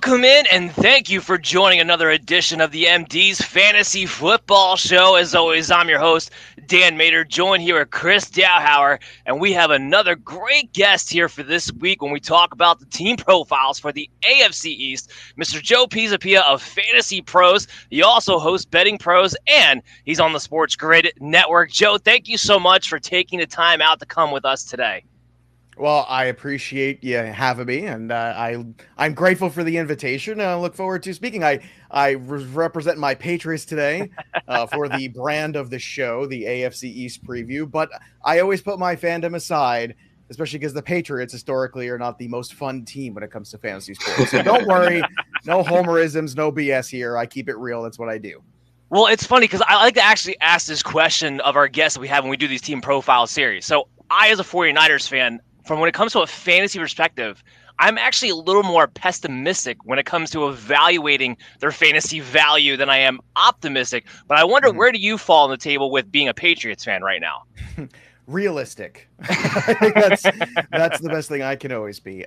Welcome in, and thank you for joining another edition of the MD's Fantasy Football Show. As always, I'm your host, Dan Mader, joined here with Chris Dowhauer, and we have another great guest here for this week when we talk about the team profiles for the AFC East, Mr. Joe Pisapia of Fantasy Pros. He also hosts Betting Pros, and he's on the Sports Grid Network. Joe, thank you so much for taking the time out to come with us today. Well, I appreciate you having me, and I'm grateful for the invitation. I look forward to speaking. I represent my Patriots today for the brand of the show, the AFC East preview. But I always put my fandom aside, especially because the Patriots historically are not the most fun team when it comes to fantasy sports. So don't worry, no homerisms, no BS here. I keep it real. That's what I do. Well, it's funny because I like to actually ask this question of our guests that we have when we do these team profile series. So I, as a 49ers fan, from when it comes to a fantasy perspective, I'm actually a little more pessimistic when it comes to evaluating their fantasy value than I am optimistic. But I wonder, where do you fall on the table with being a Patriots fan right now? Realistic. I think that's the best thing I can always be.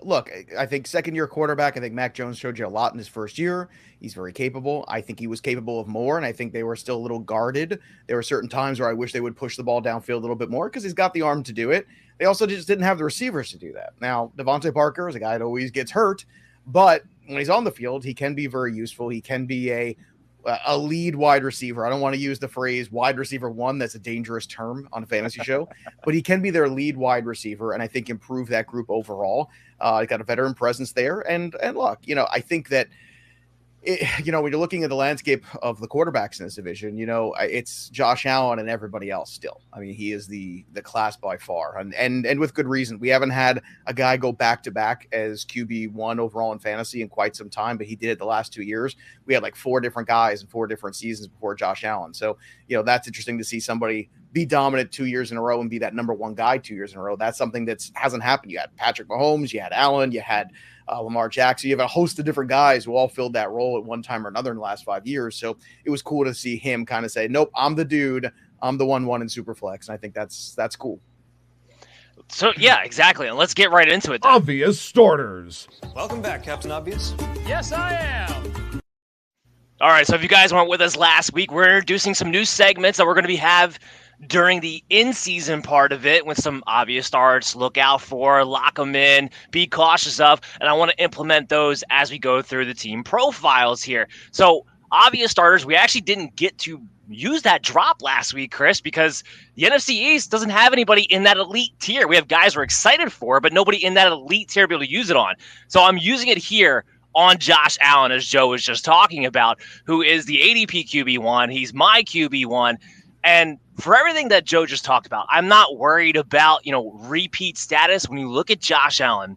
Look, I think second-year quarterback. I think Mac Jones showed you a lot in his first year. He's very capable. I think he was capable of more, and I think they were still a little guarded. There were certain times where I wish they would push the ball downfield a little bit more because he's got the arm to do it. They also just didn't have the receivers to do that. Now, Devontae Parker is a guy that always gets hurt, but when he's on the field, he can be very useful. He can be a lead wide receiver. I don't want to use the phrase wide receiver one. That's a dangerous term on a fantasy show, but he can be their lead wide receiver, and I think improve that group overall. He got a veteran presence there, and look, I think that when you're looking at the landscape of the quarterbacks in this division, it's Josh Allen and everybody else still. I mean, he is the class by far, and with good reason. We haven't had a guy go back to back as QB1 overall in fantasy in quite some time, but he did it the last 2 years. We had like 4 different guys in 4 different seasons before Josh Allen. So, that's interesting to see somebody be dominant 2 years in a row and be that number one guy 2 years in a row. That's something that hasn't happened. You had Patrick Mahomes, you had Allen, you had Lamar Jackson. You have a host of different guys who all filled that role at one time or another in the last 5 years. So it was cool to see him kind of say, nope, I'm the dude. I'm the 1-1 in Superflex. And I think that's cool. So, yeah, exactly. And let's get right into it then. Obvious starters. Welcome back, Captain Obvious. Yes, I am. All right, so if you guys weren't with us last week, we're introducing some new segments that we're going to have during the in-season part of it with some obvious starts, look out for, lock them in, be cautious of, and I want to implement those as we go through the team profiles here. So obvious starters, we actually didn't get to use that drop last week, Chris, because the NFC East doesn't have anybody in that elite tier. We have guys we're excited for, but nobody in that elite tier to be able to use it on. So I'm using it here on Josh Allen, as Joe was just talking about, who is the ADP QB1. He's my QB1. And for everything that Joe just talked about, I'm not worried about, repeat status. When you look at Josh Allen,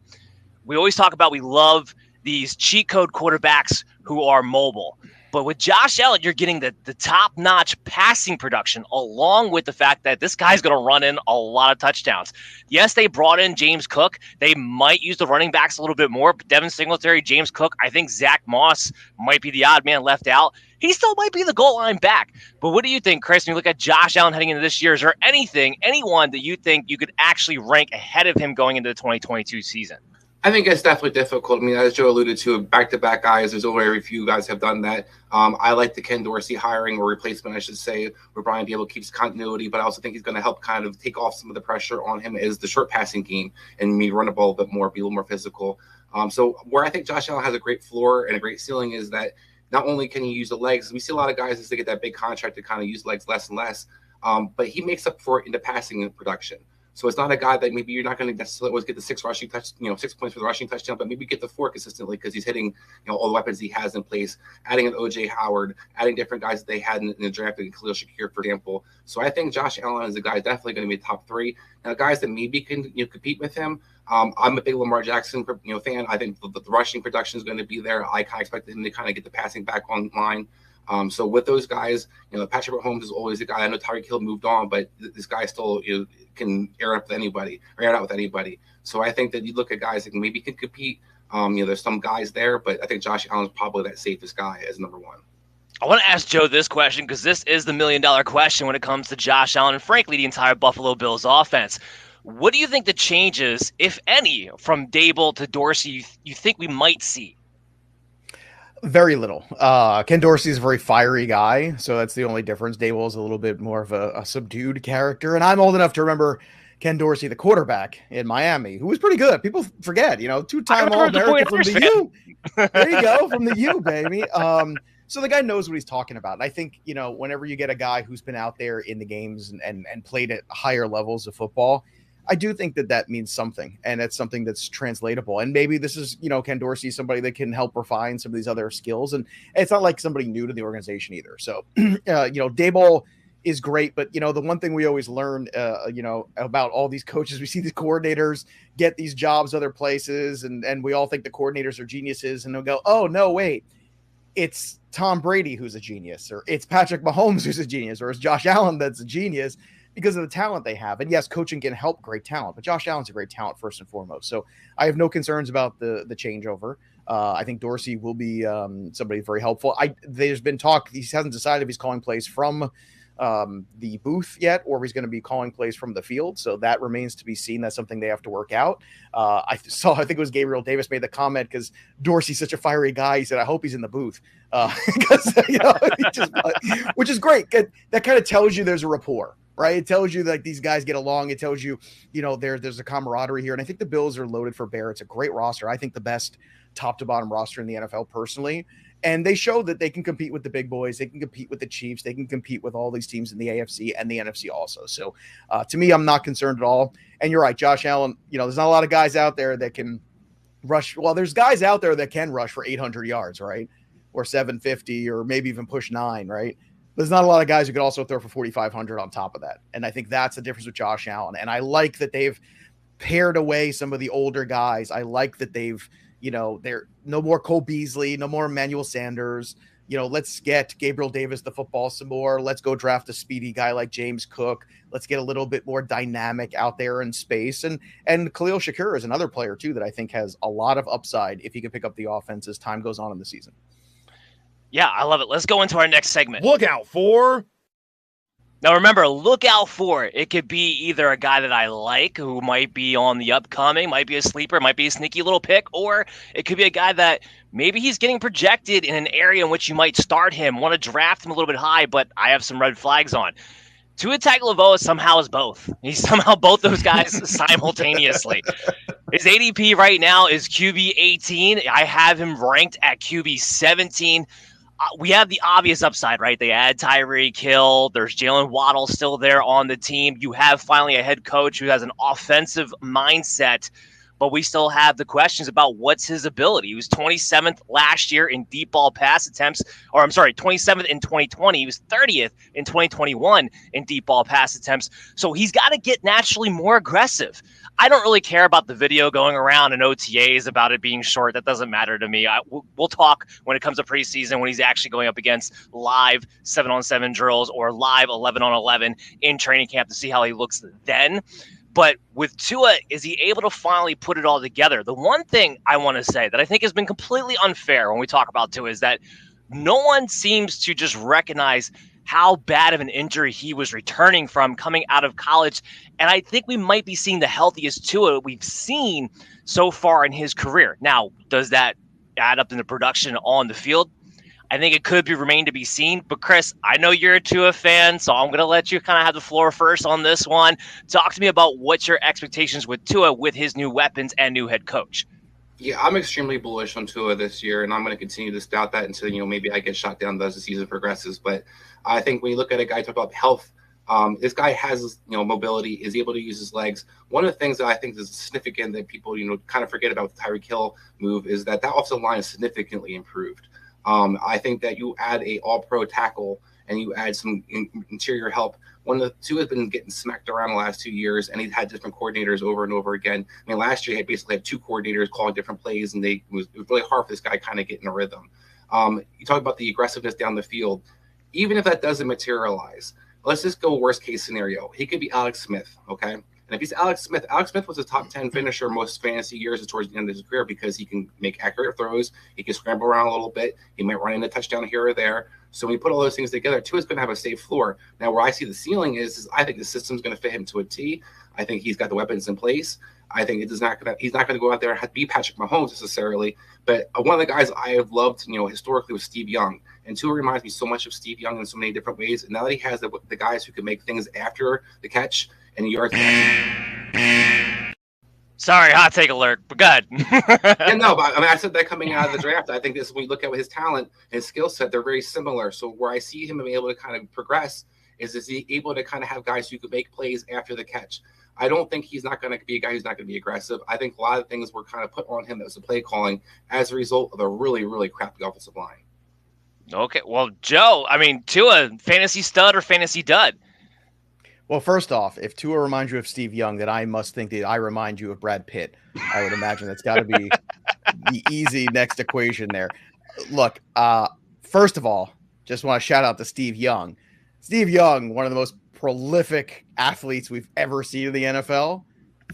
we always talk about we love these cheat code quarterbacks who are mobile. But with Josh Allen, you're getting the top-notch passing production along with the fact that this guy's going to run in a lot of touchdowns. Yes, they brought in James Cook. They might use the running backs a little bit more. But Devin Singletary, James Cook, I think Zach Moss might be the odd man left out. He still might be the goal line back. But what do you think, Chris, when you look at Josh Allen heading into this year? Is there anyone that you think you could actually rank ahead of him going into the 2022 season? I think it's definitely difficult. I mean, as Joe alluded to, back-to-back guys, there's only very few guys have done that. I like the Ken Dorsey hiring, or replacement, I should say, where Brian Dable keeps continuity, but I also think he's going to help kind of take off some of the pressure on him is the short passing game and me run the ball a bit more, be a little more physical. So where I think Josh Allen has a great floor and a great ceiling is that not only can he use the legs, we see a lot of guys as they get that big contract to kind of use legs less and less, but he makes up for it in the passing and production. So it's not a guy that maybe you're not going to necessarily always get the 6 points for the rushing touchdown, but maybe get the 4 consistently because he's hitting, all the weapons he has in place, adding an OJ Howard, adding different guys that they had in the draft, like Khalil Shakir, for example. So I think Josh Allen is a guy definitely going to be top 3. Now, guys that maybe can compete with him, I'm a big Lamar Jackson fan. I think the rushing production is going to be there. I kind of expect him to kind of get the passing back online. So with those guys, Patrick Mahomes is always a guy. I know Tyreek Hill moved on, but this guy still can air it out with anybody. So I think that you look at guys that maybe can compete. There's some guys there, but I think Josh Allen's probably that safest guy as number 1. I want to ask Joe this question because this is the million-dollar question when it comes to Josh Allen and, frankly, the entire Buffalo Bills offense. What do you think the changes, if any, from Dable to Dorsey you think we might see? Very little. Ken Dorsey is a very fiery guy, so that's the only difference. Daboll is a little bit more of a subdued character, and I'm old enough to remember Ken Dorsey, the quarterback in Miami, who was pretty good. People forget, two-time All-American from the U. There you go, from the U, baby. So the guy knows what he's talking about. And I think, whenever you get a guy who's been out there in the games and played at higher levels of football, I do think that means something, and it's something that's translatable. And maybe this is, Ken Dorsey, somebody that can help refine some of these other skills. And it's not like somebody new to the organization either. So, Daboll is great, but the one thing we always learn, about all these coaches, we see these coordinators get these jobs other places, and we all think the coordinators are geniuses, and they'll go, oh no, wait, it's Tom Brady who's a genius, or it's Patrick Mahomes who's a genius, or it's Josh Allen that's a genius, because of the talent they have. And yes, coaching can help great talent, but Josh Allen's a great talent first and foremost. So I have no concerns about the changeover. I think Dorsey will be somebody very helpful. There's been talk, he hasn't decided if he's calling plays from the booth yet, or if he's going to be calling plays from the field. So that remains to be seen. That's something they have to work out. I think it was Gabriel Davis made the comment, because Dorsey's such a fiery guy. He said, I hope he's in the booth, because, which is great. That kind of tells you there's a rapport. Right. It tells you that these guys get along. It tells you, there's a camaraderie here. And I think the Bills are loaded for bear. It's a great roster. I think the best top to bottom roster in the NFL personally. And they show that they can compete with the big boys. They can compete with the Chiefs. They can compete with all these teams in the AFC and the NFC also. So to me, I'm not concerned at all. And you're right, Josh Allen, there's not a lot of guys out there that can rush. Well, there's guys out there that can rush for 800 yards, right? Or 750, or maybe even push 9, right? There's not a lot of guys who could also throw for 4,500 on top of that. And I think that's the difference with Josh Allen. And I like that they've pared away some of the older guys. I like that they've, they're no more Cole Beasley, no more Emmanuel Sanders. Let's get Gabriel Davis the football some more. Let's go draft a speedy guy like James Cook. Let's get a little bit more dynamic out there in space. And Khalil Shakir is another player too that I think has a lot of upside if he can pick up the offense as time goes on in the season. Yeah, I love it. Let's go into our next segment. Look out for. Now, remember, look out for. It could be either a guy that I like who might be on the upcoming, might be a sleeper, might be a sneaky little pick, or it could be a guy that maybe he's getting projected in an area in which you might start him, want to draft him a little bit high, but I have some red flags on. Tua Tagovailoa somehow is both. He's somehow both those guys simultaneously. His ADP right now is QB 18. I have him ranked at QB 17. We have the obvious upside, right? They add Tyreek Hill. There's Jalen Waddle still there on the team. You have finally a head coach who has an offensive mindset, but we still have the questions about what's his ability. He was 27th last year in deep ball pass attempts, 27th in 2020. He was 30th in 2021 in deep ball pass attempts. So he's got to get naturally more aggressive. I don't really care about the video going around in OTAs about it being short. That doesn't matter to me. We'll talk when it comes to preseason, when he's actually going up against live 7-on-7 drills or live 11-on-11 in training camp to see how he looks then. But with Tua, is he able to finally put it all together? The one thing I want to say that I think has been completely unfair when we talk about Tua is that no one seems to just recognize how bad of an injury he was returning from coming out of college. And I think we might be seeing the healthiest Tua we've seen so far in his career. Now, does that add up in the production on the field? I think it could remain to be seen. But Chris, I know you're a Tua fan, so I'm going to let you kind of have the floor first on this one. Talk to me about what's your expectations with Tua with his new weapons and new head coach. Yeah, I'm extremely bullish on Tua this year, and I'm going to continue to stout that until, maybe I get shot down as the season progresses. But I think when you look at a guy talk about health, this guy has, mobility, is able to use his legs. One of the things that I think is significant that people, kind of forget about the Tyreek Hill move is that offensive line is significantly improved. I think that you add a all-pro tackle and you add some interior help. One of the two has been getting smacked around the last 2 years, and he's had different coordinators over and over again. I mean, last year he basically had two coordinators calling different plays, and it was really hard for this guy kind of getting a rhythm. You talk about the aggressiveness down the field. Even if that doesn't materialize, let's just go worst case scenario. He could be Alex Smith, okay? And if he's Alex Smith was a top 10 finisher most fantasy years towards the end of his career because he can make accurate throws. He can scramble around a little bit. He might run in a touchdown here or there. So when you put all those things together, Tua's going to have a safe floor. Now, where I see the ceiling is I think the system's going to fit him to a T. I think he's got the weapons in place. I think he's not going to go out there and be Patrick Mahomes necessarily. But one of the guys I have loved, historically was Steve Young. And Tua reminds me so much of Steve Young in so many different ways. And now that he has the guys who can make things after the catch and the yards. Sorry, hot take alert, but good. Yeah, no, but I said that coming out of the draft. I think this, when you look at his talent and skill set, they're very similar. So where I see him being able to kind of progress is he able to kind of have guys who could make plays after the catch. I don't think he's not going to be a guy who's not going to be aggressive. I think a lot of things were kind of put on him as a play calling as a result of a really, really crappy offensive line. Okay, well, Joe, Tua, fantasy stud or fantasy dud? Well, first off, if Tua reminds you of Steve Young, then I must think that I remind you of Brad Pitt. I would imagine that's got to be the easy next equation there. Look, first of all, just want to shout out to Steve Young. Steve Young, one of the most prolific athletes we've ever seen in the NFL.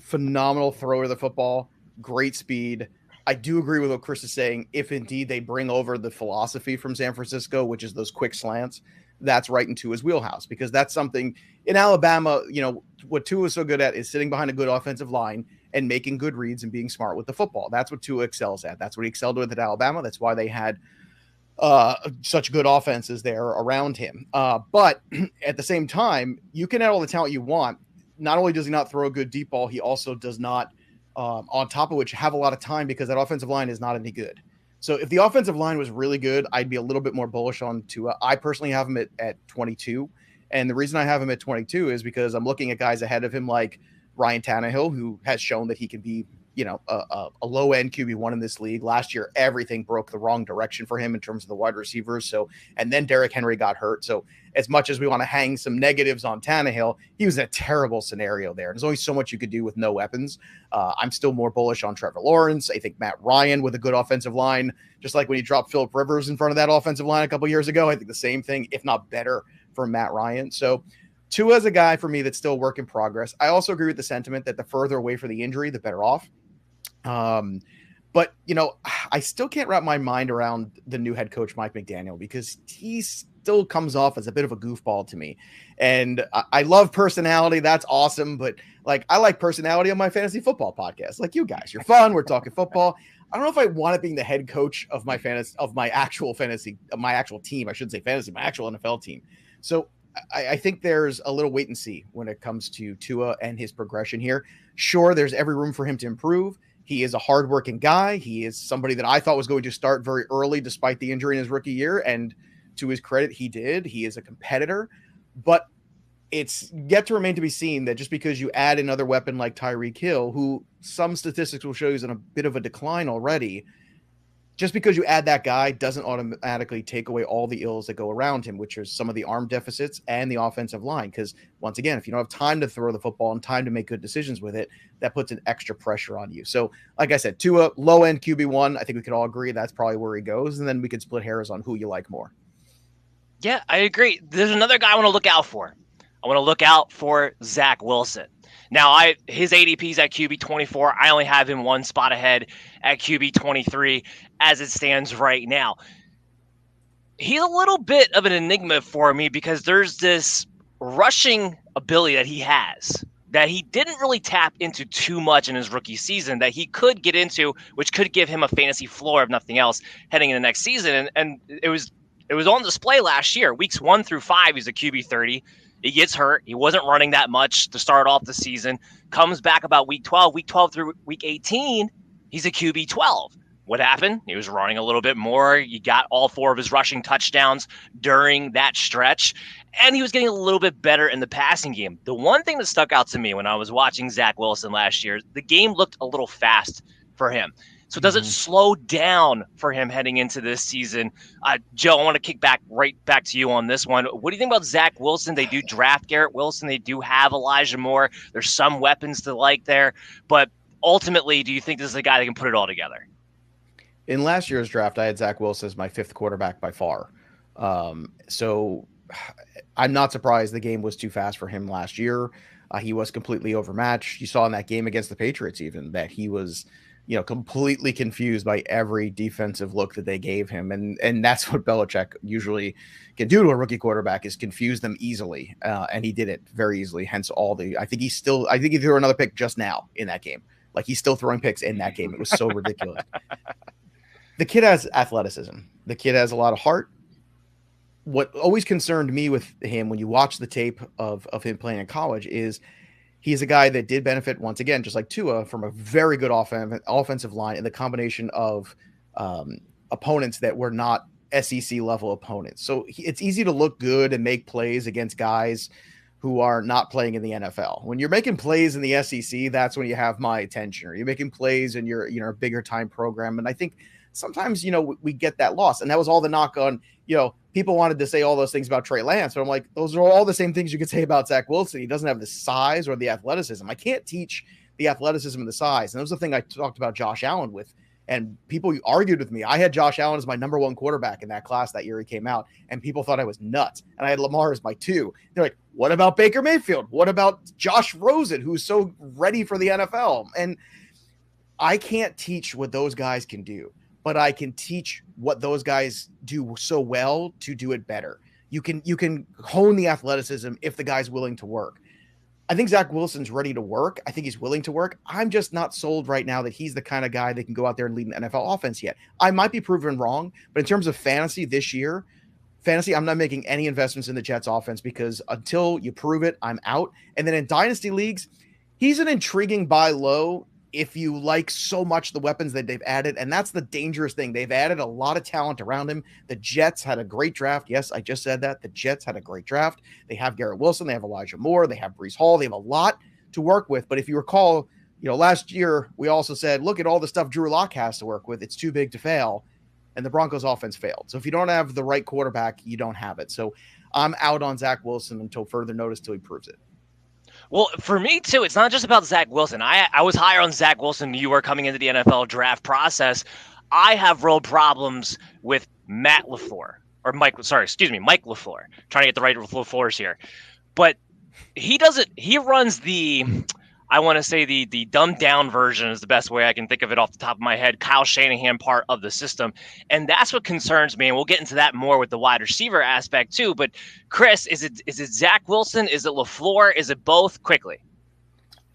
Phenomenal thrower of the football, great speed. I do agree with what Chris is saying. If indeed they bring over the philosophy from San Francisco, which is those quick slants, that's right into his wheelhouse, because that's something in Alabama, what Tua is so good at is sitting behind a good offensive line and making good reads and being smart with the football. That's what Tua excels at. That's what he excelled with at Alabama. That's why they had such good offenses there around him. But at the same time, you can have all the talent you want. Not only does he not throw a good deep ball, he also does not, on top of which, have a lot of time, because that offensive line is not any good. So if the offensive line was really good, I'd be a little bit more bullish on Tua. I personally have him at 22. And the reason I have him at 22 is because I'm looking at guys ahead of him like Ryan Tannehill, who has shown that he can be, a low-end QB1 in this league. Last year, everything broke the wrong direction for him in terms of the wide receivers. So, and then Derrick Henry got hurt. So as much as we want to hang some negatives on Tannehill, he was in a terrible scenario there. There's only so much you could do with no weapons. I'm still more bullish on Trevor Lawrence. I think Matt Ryan with a good offensive line, just like when he dropped Phillip Rivers in front of that offensive line a couple years ago, I think the same thing, if not better, for Matt Ryan. So Tua is a guy for me that's still work in progress. I also agree with the sentiment that the further away for the injury, the better off. But I still can't wrap my mind around the new head coach, Mike McDaniel, because he still comes off as a bit of a goofball to me. And I love personality. That's awesome. But I like personality on my fantasy football podcast. Like you guys, you're fun. We're talking football. I don't know if I want it being the head coach of my actual team. I shouldn't say fantasy, my actual NFL team. So I think there's a little wait and see when it comes to Tua and his progression here. Sure, there's every room for him to improve. He is a hardworking guy. He is somebody that I thought was going to start very early despite the injury in his rookie year. And to his credit, he did. He is a competitor. But it's yet to remain to be seen that just because you add another weapon like Tyreek Hill, who some statistics will show is in a bit of a decline already, just because you add that guy doesn't automatically take away all the ills that go around him, which are some of the arm deficits and the offensive line. Because once again, if you don't have time to throw the football and time to make good decisions with it, that puts an extra pressure on you. So like I said, Tua, low-end QB1, I think we could all agree that's probably where he goes. And then we could split hairs on who you like more. Yeah, I agree. There's another guy I want to look out for. I want to look out for Zach Wilson. Now, his ADP's at QB 24. I only have him one spot ahead at QB 23 as it stands right now. He's a little bit of an enigma for me because there's this rushing ability that he has that he didn't really tap into too much in his rookie season that he could get into, which could give him a fantasy floor, if nothing else, heading into next season. And it was on display last year. Weeks 1 through 5, he's a QB 30. He gets hurt. He wasn't running that much to start off the season. Comes back about week 12. Week 12 through week 18, he's a QB 12. What happened? He was running a little bit more. He got all 4 of his rushing touchdowns during that stretch, and he was getting a little bit better in the passing game. The one thing that stuck out to me when I was watching Zach Wilson last year, the game looked a little fast for him. So does it slow down for him heading into this season? Joe, I want to kick right back to you on this one. What do you think about Zach Wilson? They do draft Garrett Wilson. They do have Elijah Moore. There's some weapons to like there. But ultimately, do you think this is a guy that can put it all together? In last year's draft, I had Zach Wilson as my 5th quarterback by far. So I'm not surprised the game was too fast for him last year. He was completely overmatched. You saw in that game against the Patriots even that he was, completely confused by every defensive look that they gave him. And that's what Belichick usually can do to a rookie quarterback, is confuse them easily. And he did it very easily. Hence I think he threw another pick just now in that game. Like, he's still throwing picks in that game. It was so ridiculous. The kid has athleticism. The kid has a lot of heart. What always concerned me with him when you watch the tape of him playing in college is he's a guy that did benefit, once again, just like Tua, from a very good offensive line and the combination of opponents that were not SEC level opponents. So it's easy to look good and make plays against guys who are not playing in the NFL. When you're making plays in the SEC, that's when you have my attention. Or you're making plays in your a bigger time program. And I think sometimes, we get that loss. And that was all the knock on, people wanted to say all those things about Trey Lance. But I'm like, those are all the same things you could say about Zach Wilson. He doesn't have the size or the athleticism. I can't teach the athleticism and the size. And that was the thing I talked about Josh Allen with. And people argued with me. I had Josh Allen as my number one quarterback in that class that year he came out. And people thought I was nuts. And I had Lamar as my 2. They're like, what about Baker Mayfield? What about Josh Rosen, who's so ready for the NFL? And I can't teach what those guys can do, but I can teach what those guys do so well to do it better. You can hone the athleticism if the guy's willing to work. I think Zach Wilson's ready to work. I think he's willing to work. I'm just not sold right now that he's the kind of guy that can go out there and lead an NFL offense yet. I might be proven wrong, but in terms of fantasy this year, I'm not making any investments in the Jets offense, because until you prove it, I'm out. And then in dynasty leagues, he's an intriguing buy low if you like so much the weapons that they've added. And that's the dangerous thing. They've added a lot of talent around him. The Jets had a great draft. Yes, I just said that. The Jets had a great draft. They have Garrett Wilson. They have Elijah Moore. They have Breece Hall. They have a lot to work with. But if you recall, last year, we also said, look at all the stuff Drew Lock has to work with. It's too big to fail. And the Broncos offense failed. So if you don't have the right quarterback, you don't have it. So I'm out on Zach Wilson until further notice, till he proves it. Well, for me, too, it's not just about Zach Wilson. I was higher on Zach Wilson than you were coming into the NFL draft process. I have real problems with Mike LaFleur. Trying to get the right LaFleurs here. But he runs I want to say the dumbed down version is the best way I can think of it off the top of my head, Kyle Shanahan part of the system. And that's what concerns me. And we'll get into that more with the wide receiver aspect too. But Chris, is it Zach Wilson? Is it LaFleur? Is it both? Quickly.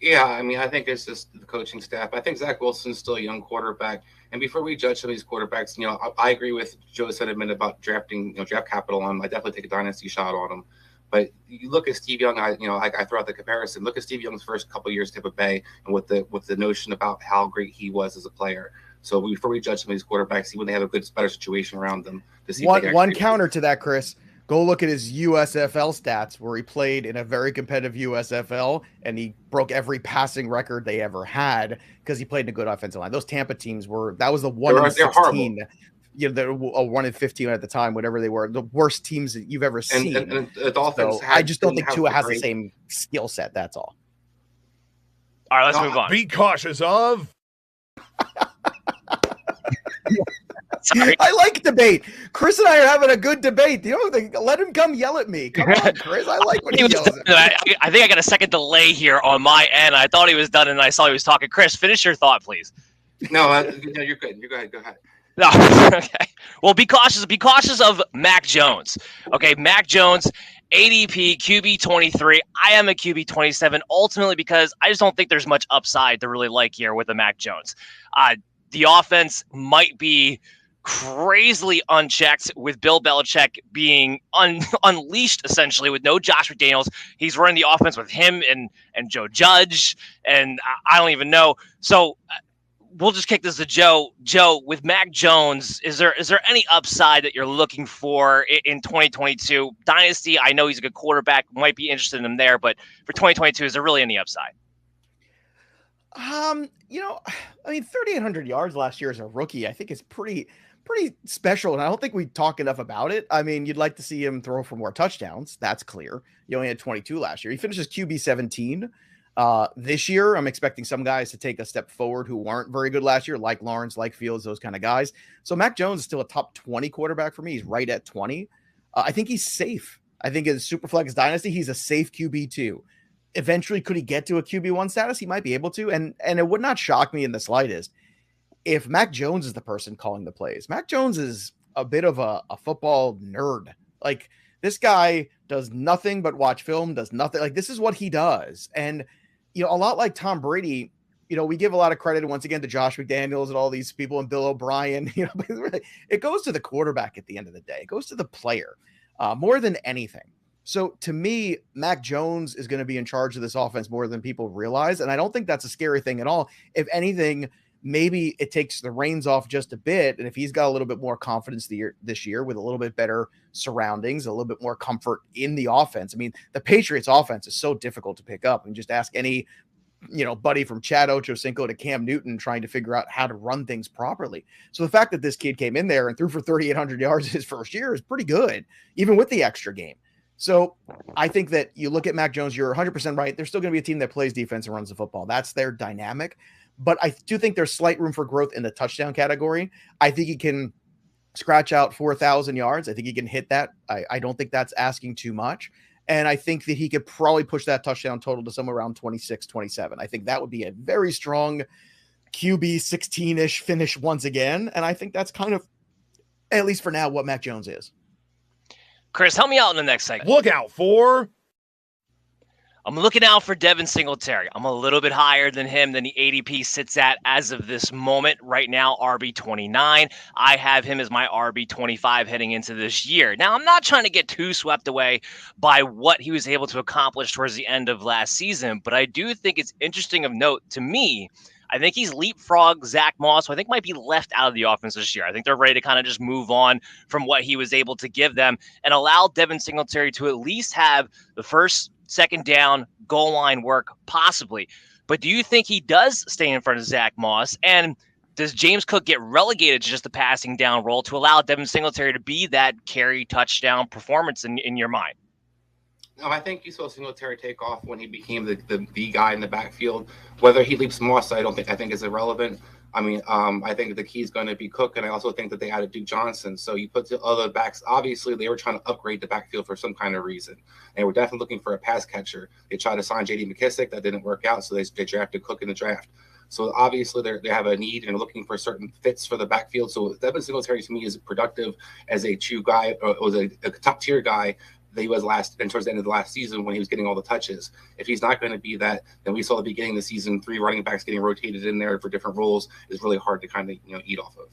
Yeah, I think it's just the coaching staff. I think Zach Wilson's still a young quarterback. And before we judge some of these quarterbacks, I agree with Joe's sentiment about drafting, draft capital on him. I definitely take a dynasty shot on him. But you look at Steve Young, I throw out the comparison. Look at Steve Young's first couple of years at Tampa Bay, and with the notion about how great he was as a player. So before we judge some of these quarterbacks, see when they have a better situation around them. To see one counter to that, Chris. Go look at his USFL stats, where he played in a very competitive USFL, and he broke every passing record they ever had because he played in a good offensive line. Those Tampa teams that was the 1-16. They're 1-15 at the time, whatever they were, the worst teams that you've ever seen. And the Dolphins I just don't think Tua has the same skill set. That's all. All right, let's move on. Be cautious of. Sorry. I like debate. Chris and I are having a good debate. Let him come yell at me. Come on, Chris. I like when he yells at me. I think I got a second delay here on my end. I thought he was done, and I saw he was talking. Chris, finish your thought, please. No, you're good. Go ahead. No, okay. Well, be cautious. Be cautious of Mac Jones. Okay, Mac Jones, ADP, QB 23. I am a QB 27, ultimately because I just don't think there's much upside to really like here with a Mac Jones. The offense might be crazily unchecked with Bill Belichick being unleashed, essentially, with no Josh McDaniels. He's running the offense with him and Joe Judge, and I don't even know. So we'll just kick this to Joe. Joe, with Mac Jones, is there any upside that you're looking for in 2022? Dynasty, I know he's a good quarterback, might be interested in him there, but for 2022, is there really any upside? 3,800 yards last year as a rookie, I think is pretty special, and I don't think we talk enough about it. I mean, you'd like to see him throw for more touchdowns. That's clear. He only had 22 last year. He finishes QB 17. This year, I'm expecting some guys to take a step forward who weren't very good last year, like Lawrence, like Fields, those kind of guys. So Mac Jones is still a top 20 quarterback for me. He's right at 20. I think he's safe. I think in Superflex Dynasty, he's a safe QB2. Eventually, could he get to a QB1 status? He might be able to. And it would not shock me in the slightest if Mac Jones is the person calling the plays. Mac Jones is a bit of a football nerd. Like, this guy does nothing but watch film, does nothing. Like, this is what he does. And, a lot like Tom Brady, we give a lot of credit once again to Josh McDaniels and all these people and Bill O'Brien. It goes to the quarterback at the end of the day. It goes to the player more than anything. So to me, Mac Jones is going to be in charge of this offense more than people realize. And I don't think that's a scary thing at all. If anything, maybe it takes the reins off just a bit. And if he's got a little bit more confidence this year with a little bit better surroundings, a little bit more comfort in the offense. I mean, the Patriots offense is so difficult to pick up. And just ask any, buddy from Chad Ochocinco to Cam Newton trying to figure out how to run things properly. So the fact that this kid came in there and threw for 3,800 yards his first year is pretty good, even with the extra game. So I think that you look at Mac Jones, you're 100% right. There's still going to be a team that plays defense and runs the football. That's their dynamic. But I do think there's slight room for growth in the touchdown category. I think he can scratch out 4,000 yards. I think he can hit that. I don't think that's asking too much. And I think that he could probably push that touchdown total to somewhere around 26, 27. I think that would be a very strong QB 16-ish finish once again. And I think that's kind of, at least for now, what Mac Jones is. Chris, help me out in the next segment. Look out for... I'm looking out for Devin Singletary. I'm a little bit higher than him than the ADP sits at as of this moment. Right now, RB29. I have him as my RB25 heading into this year. Now, I'm not trying to get too swept away by what he was able to accomplish towards the end of last season, but I do think it's interesting of note to me. I think he's leapfrogged Zach Moss, who I think might be left out of the offense this year. I think they're ready to kind of just move on from what he was able to give them and allow Devin Singletary to at least have the first, second down, goal line work, possibly. But do you think he does stay in front of Zach Moss? And does James Cook get relegated to just the passing down role to allow Devin Singletary to be that carry touchdown performance in your mind? No, I think you saw Singletary take off when he became the guy in the backfield. Whether he leaps Moss, I think is irrelevant. I mean, I think the key is going to be Cook, and I also think that they added Duke Johnson. So you put the other backs. Obviously, they were trying to upgrade the backfield for some kind of reason. They were definitely looking for a pass catcher. They tried to sign J.D. McKissick. That didn't work out, so they drafted Cook in the draft. So obviously, they have a need and are looking for certain fits for the backfield. So Devin Singletary, to me, is productive as a true guy, or was a top-tier guy that he was towards the end of the last season when he was getting all the touches. If he's not going to be that, then we saw at the beginning of the season 3 running backs getting rotated in there for different roles is really hard to kind of eat off of.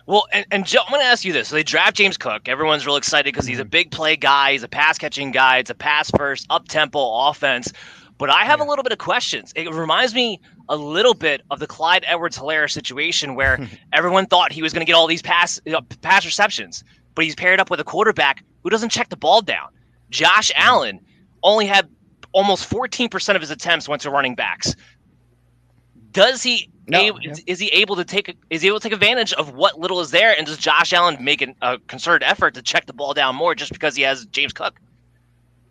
Well, and Joe, I'm going to ask you this. So they draft James Cook. Everyone's real excited because he's a big play guy. He's a pass-catching guy. It's a pass-first, up-tempo offense. But I have a little bit of questions. It reminds me a little bit of the Clyde Edwards-Helaire situation where everyone thought he was going to get all these pass receptions, but he's paired up with a quarterback who doesn't check the ball down. Josh Allen only had almost 14% of his attempts went to running backs. Is he able to take advantage of what little is there? And does Josh Allen make a concerted effort to check the ball down more just because he has James Cook?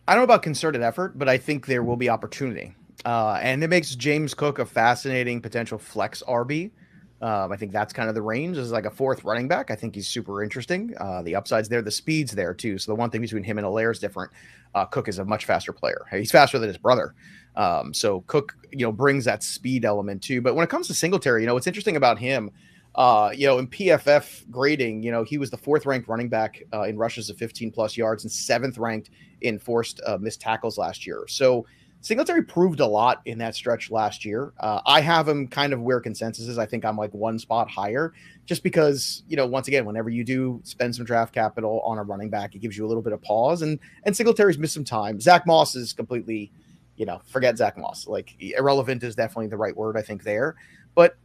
I don't know about concerted effort, but I think there will be opportunity. And it makes James Cook a fascinating potential flex RB. I think that's kind of the range. As like a fourth running back, I think he's super interesting. The upside's there, the speed's there too. So the one thing between him and Helaire is different. Cook is a much faster player. He's faster than his brother. So Cook, brings that speed element too. But when it comes to Singletary, what's interesting about him, in PFF grading, he was the 4th ranked running back in rushes of 15 plus yards and 7th ranked in forced missed tackles last year. So Singletary proved a lot in that stretch last year. I have him kind of where consensus is. I think I'm like one spot higher just because, once again, whenever you do spend some draft capital on a running back, it gives you a little bit of pause and Singletary's missed some time. Zach Moss is completely, forget Zach Moss. Like irrelevant is definitely the right word, I think there. But,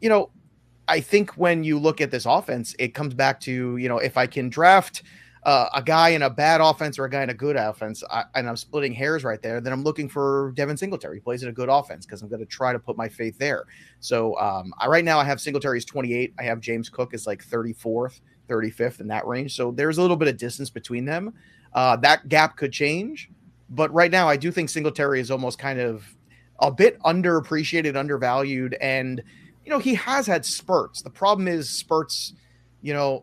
I think when you look at this offense, it comes back to, if I can draft a guy in a bad offense or a guy in a good offense, and I'm splitting hairs right there, then I'm looking for Devin Singletary. He plays in a good offense because I'm going to try to put my faith there. So right now I have Singletary as 28. I have James Cook as like 34th, 35th in that range. So there's a little bit of distance between them. That gap could change. But right now I do think Singletary is almost kind of a bit underappreciated, undervalued, and he has had spurts. The problem is spurts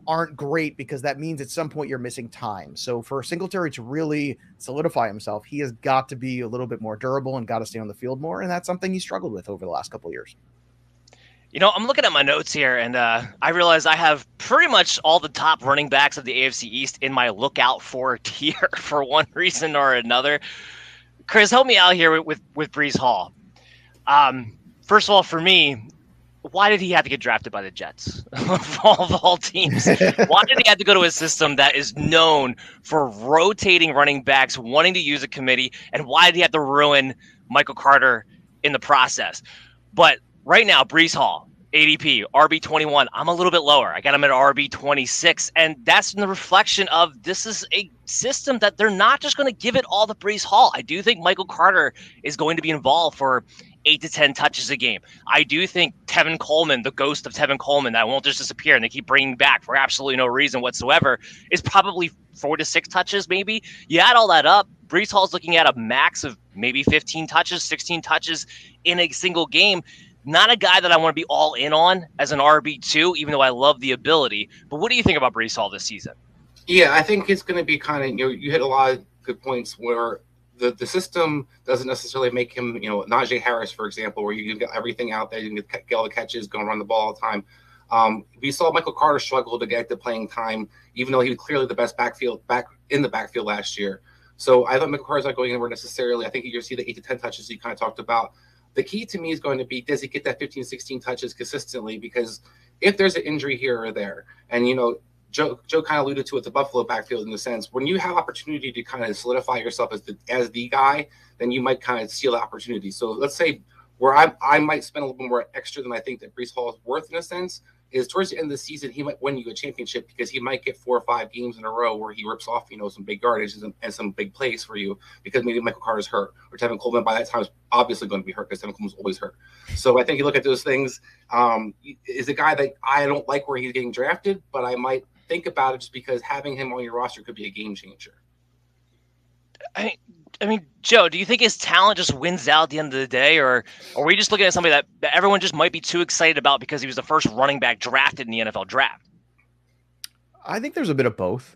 aren't great because that means at some point you're missing time. So for Singletary to really solidify himself, he has got to be a little bit more durable and got to stay on the field more. And that's something he struggled with over the last couple of years. I'm looking at my notes here, and I realize I have pretty much all the top running backs of the AFC East in my lookout for tier for one reason or another. Chris, help me out here with Breece Hall. First of all, for me, why did he have to get drafted by the Jets of all teams? Why did he have to go to a system that is known for rotating running backs, wanting to use a committee, and why did he have to ruin Michael Carter in the process? But right now, Breece Hall, ADP, RB21. I'm a little bit lower. I got him at RB26, and that's in the reflection of this is a system that they're not just going to give it all to Breece Hall. I do think Michael Carter is going to be involved for 8 to 10 touches a game. I do think Tevin Coleman, the ghost of Tevin Coleman that won't just disappear and they keep bringing back for absolutely no reason whatsoever, is probably 4 to 6 touches maybe. You add all that up, Breece Hall's looking at a max of maybe 15 touches, 16 touches in a single game. Not a guy that I want to be all in on as an RB2, even though I love the ability. But what do you think about Breece Hall this season? Yeah, I think it's going to be kind of, you hit a lot of good points where the system doesn't necessarily make him, Najee Harris, for example, where you can get everything out there, you can get all the catches, going to run the ball all the time. We saw Michael Carter struggle to get the playing time, even though he was clearly the best back in the backfield last year. So I thought Michael Carter's not going anywhere necessarily. I think you're going to see the 8 to 10 touches you kind of talked about. The key to me is going to be, does he get that 15, 16 touches consistently? Because if there's an injury here or there, and, Joe kind of alluded to it, the Buffalo backfield in the sense, when you have opportunity to kind of solidify yourself as the guy, then you might kind of steal the opportunity. So let's say where I might spend a little bit more extra than I think that Breece Hall is worth in a sense is towards the end of the season, he might win you a championship because he might get 4 or 5 games in a row where he rips off, some big yardage and some big plays for you because maybe Michael Carter's hurt or Tevin Coleman by that time is obviously going to be hurt because Tevin Coleman's always hurt. So I think you look at those things, is a guy that I don't like where he's getting drafted, but I might think about it just because having him on your roster could be a game changer. I mean, Joe, do you think his talent just wins out at the end of the day, or are we just looking at somebody that everyone just might be too excited about because he was the first running back drafted in the NFL draft? I think there's a bit of both.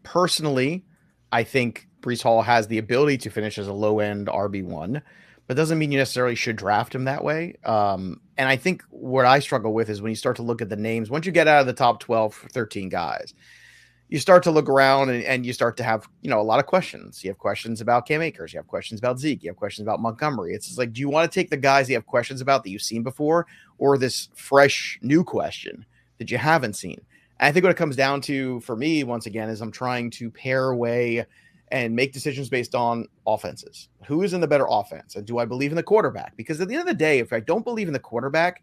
Personally, I think Breece Hall has the ability to finish as a low-end RB1, but doesn't mean you necessarily should draft him that way. And I think what I struggle with is when you start to look at the names, once you get out of the top 12, 13 guys, you start to look around and you start to have, a lot of questions. You have questions about Cam Akers. You have questions about Zeke. You have questions about Montgomery. It's just like, do you want to take the guys you have questions about that you've seen before, or this fresh new question that you haven't seen? And I think what it comes down to for me, once again, is I'm trying to pair away and make decisions based on offenses. Who is in the better offense? And do I believe in the quarterback? Because at the end of the day, if I don't believe in the quarterback,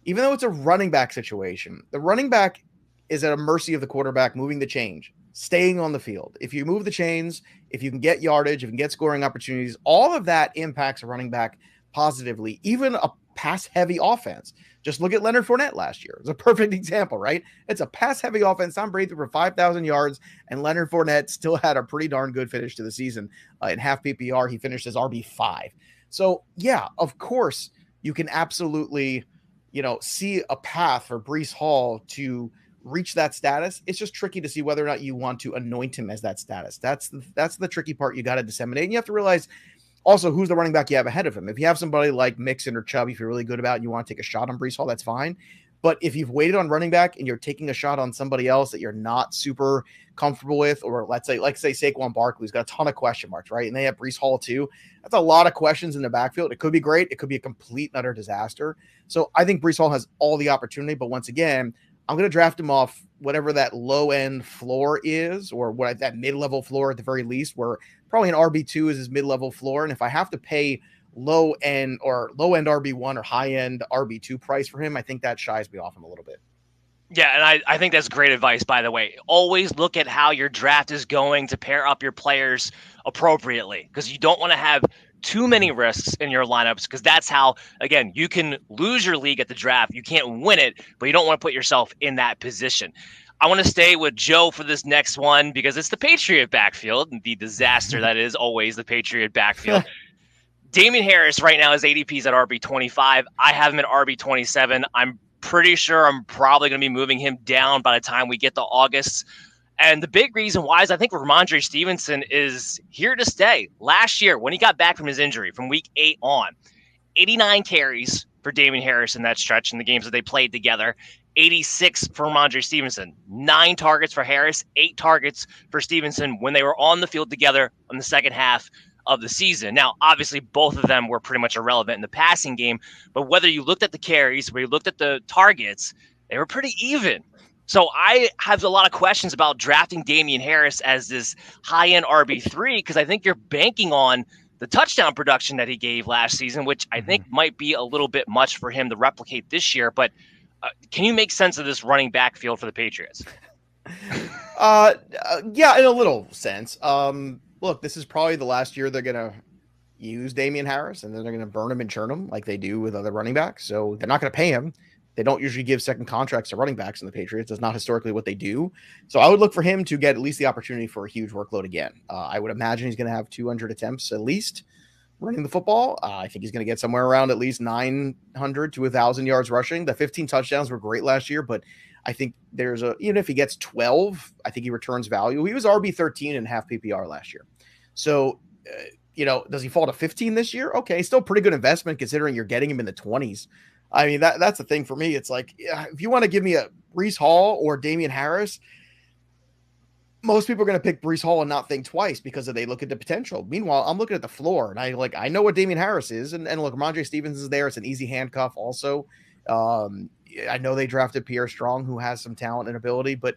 even though it's a running back situation, the running back is at a mercy of the quarterback moving the change, staying on the field. If you move the chains, if you can get yardage, if you can get scoring opportunities, all of that impacts a running back positively, even a pass-heavy offense. Just look at Leonard Fournette last year. It's a perfect example, right? It's a pass-heavy offense. Tom Brady threw for 5,000 yards, and Leonard Fournette still had a pretty darn good finish to the season. In half PPR, he finished as RB5. So, yeah, of course, you can absolutely, see a path for Breece Hall to reach that status. It's just tricky to see whether or not you want to anoint him as that status. That's the tricky part you got to disseminate. And you have to realize also who's the running back you have ahead of him. If you have somebody like Mixon or Chubb, if you're really good about it and you want to take a shot on Breece Hall, that's fine. But if you've waited on running back and you're taking a shot on somebody else that you're not super comfortable with, or let's say Saquon Barkley's got a ton of question marks, right? And they have Breece Hall too. That's a lot of questions in the backfield. It could be great. It could be a complete and utter disaster. So I think Breece Hall has all the opportunity, but once again, I'm going to draft him off whatever that low-end floor is, or what that mid-level floor at the very least, where probably an RB2 is his mid-level floor. And if I have to pay low-end RB1 or high-end RB2 price for him, I think that shies me off him a little bit. Yeah, and I think that's great advice, by the way. Always look at how your draft is going to pair up your players appropriately, because you don't want to have too many risks in your lineups, because that's how, again, you can lose your league at the draft. You can't win it, but you don't want to put yourself in that position. I want to stay with Joe for this next one because it's the Patriot backfield, the disaster that is always the Patriot backfield. Damien Harris right now is ADP's at RB25. I have him at RB27. I'm pretty sure I'm probably going to be moving him down by the time we get to August. And the big reason why is I think Ramondre Stevenson is here to stay. Last year, when he got back from his injury from week 8 on, 89 carries for Damien Harris in that stretch in the games that they played together, 86 for Ramondre Stevenson, 9 targets for Harris, 8 targets for Stevenson when they were on the field together in the second half of the season. Now, obviously, both of them were pretty much irrelevant in the passing game, but whether you looked at the carries, whether you looked at the targets, they were pretty even. So I have a lot of questions about drafting Damien Harris as this high-end RB3 because I think you're banking on the touchdown production that he gave last season, which I think might be a little bit much for him to replicate this year. But can you make sense of this running back field for the Patriots? Yeah, in a little sense. Look, this is probably the last year they're going to use Damien Harris, and then they're going to burn him and churn him like they do with other running backs. So they're not going to pay him. They don't usually give second contracts to running backs in the Patriots. That's not historically what they do. So I would look for him to get at least the opportunity for a huge workload again. I would imagine he's going to have 200 attempts at least running the football. I think he's going to get somewhere around at least 900 to 1,000 yards rushing. The 15 touchdowns were great last year, but I think even if he gets 12, I think he returns value. He was RB13 in half PPR last year. So, does he fall to 15 this year? Okay, still pretty good investment considering you're getting him in the 20s. I mean, that's the thing for me. It's like, if you want to give me a Breece Hall or Damien Harris, most people are going to pick Breece Hall and not think twice because they look at the potential. Meanwhile, I'm looking at the floor, and I know what Damien Harris is, and look, Ramondre Stevens is there. It's an easy handcuff also. I know they drafted Pierre Strong, who has some talent and ability, but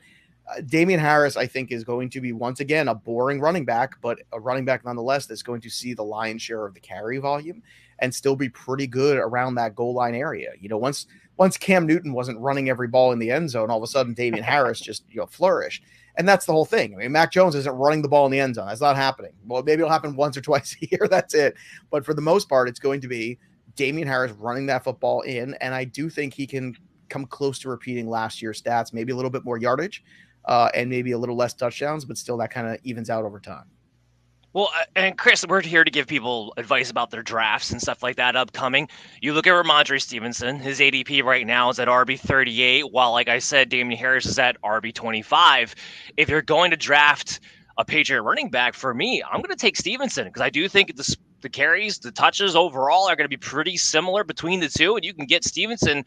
Damien Harris, I think, is going to be, once again, a boring running back, but a running back nonetheless that's going to see the lion's share of the carry volume and still be pretty good around that goal line area. Once Cam Newton wasn't running every ball in the end zone, all of a sudden Damien Harris just flourished. And that's the whole thing. I mean, Mac Jones isn't running the ball in the end zone. That's not happening. Well, maybe it'll happen once or twice a year. That's it. But for the most part, it's going to be Damien Harris running that football in. And I do think he can come close to repeating last year's stats, maybe a little bit more yardage and maybe a little less touchdowns, but still that kind of evens out over time. Well, and Chris, we're here to give people advice about their drafts and stuff like that upcoming. You look at Ramondre Stevenson, his ADP right now is at RB38, while, like I said, Damien Harris is at RB25. If you're going to draft a Patriot running back, for me, I'm going to take Stevenson because I do think the carries, the touches overall are going to be pretty similar between the two, and you can get Stevenson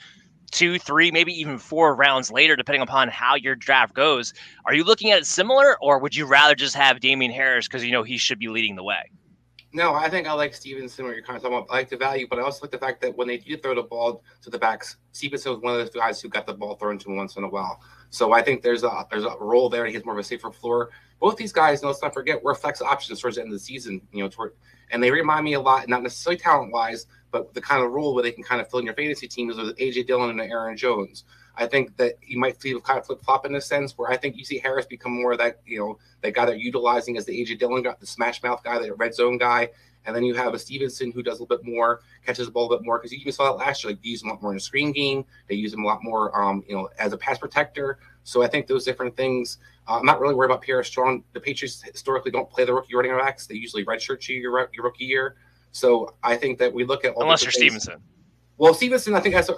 2, 3, maybe even 4 rounds later, depending upon how your draft goes. Are you looking at it similar, or would you rather just have Damien Harris because he should be leading the way? No, I think I like Stevenson, what you're kind of talking about. I like the value, but I also like the fact that when they do throw the ball to the backs, Stevenson was one of those guys who got the ball thrown to him once in a while. So I think there's a role there. He has more of a safer floor. Both these guys, let's not forget, were flex options towards the end of the season. And they remind me a lot, not necessarily talent-wise, but the kind of role where they can kind of fill in your fantasy team is with A.J. Dillon and Aaron Jones. I think that you might see kind of flip-flop in a sense where I think you see Harris become more of that, that guy they're utilizing as the A.J. Dillon guy, the smash mouth guy, the red zone guy. And then you have a Stevenson who does a little bit more, catches the ball a bit more, because you even saw that last year. Like, they use him a lot more in the screen game. They use him a lot more, as a pass protector. So I think those different things. I'm not really worried about Pierre Strong. The Patriots historically don't play the rookie running backs. They usually redshirt you your rookie year. So I think that we look at all unless you're Stevenson. Well, Stevenson, I think that's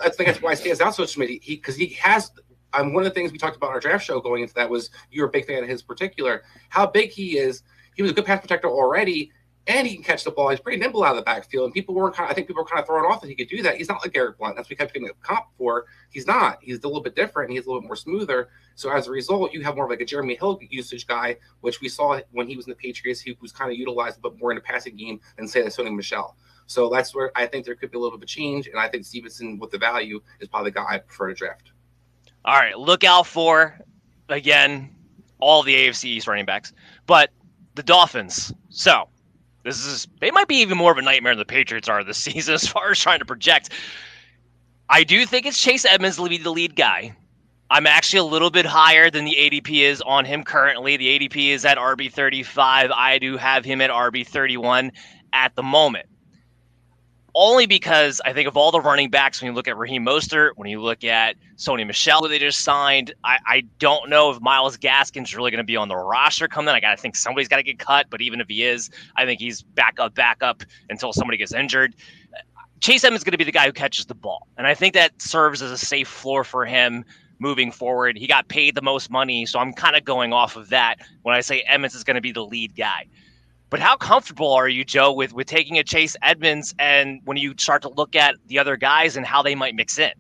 why it stands out so much to me. Because he has. One of the things we talked about in our draft show going into that was you were a big fan of his particular. How big he is. He was a good pass protector already. And he can catch the ball. He's pretty nimble out of the backfield. And people were I think people were kind of throwing off that he could do that. He's not like Garrett Blount. That's what we kept getting a comp for. He's not. He's a little bit different. He's a little bit more smoother. So as a result, you have more of like a Jeremy Hill usage guy, which we saw when he was in the Patriots. He was kind of utilized a bit more in the passing game than, say, Sony Michel. So that's where I think there could be a little bit of a change. And I think Stevenson, with the value, is probably the guy I prefer to draft. All right. Look out for, again, all the AFC East running backs. But the Dolphins. So they might be even more of a nightmare than the Patriots are this season as far as trying to project. I do think it's Chase Edmonds to be the lead guy. I'm actually a little bit higher than the ADP is on him currently. The ADP is at RB35. I do have him at RB31 at the moment. Only because I think of all the running backs, when you look at Raheem Mostert, when you look at Sony Michel, who they just signed, I don't know if Myles Gaskin's really going to be on the roster coming in. I think somebody's got to get cut, but even if he is, I think he's backup until somebody gets injured. Chase Edmonds is going to be the guy who catches the ball. And I think that serves as a safe floor for him moving forward. He got paid the most money, so I'm kind of going off of that when I say Edmonds is going to be the lead guy. But how comfortable are you, Joe, with taking a Chase Edmonds and when you start to look at the other guys and how they might mix in?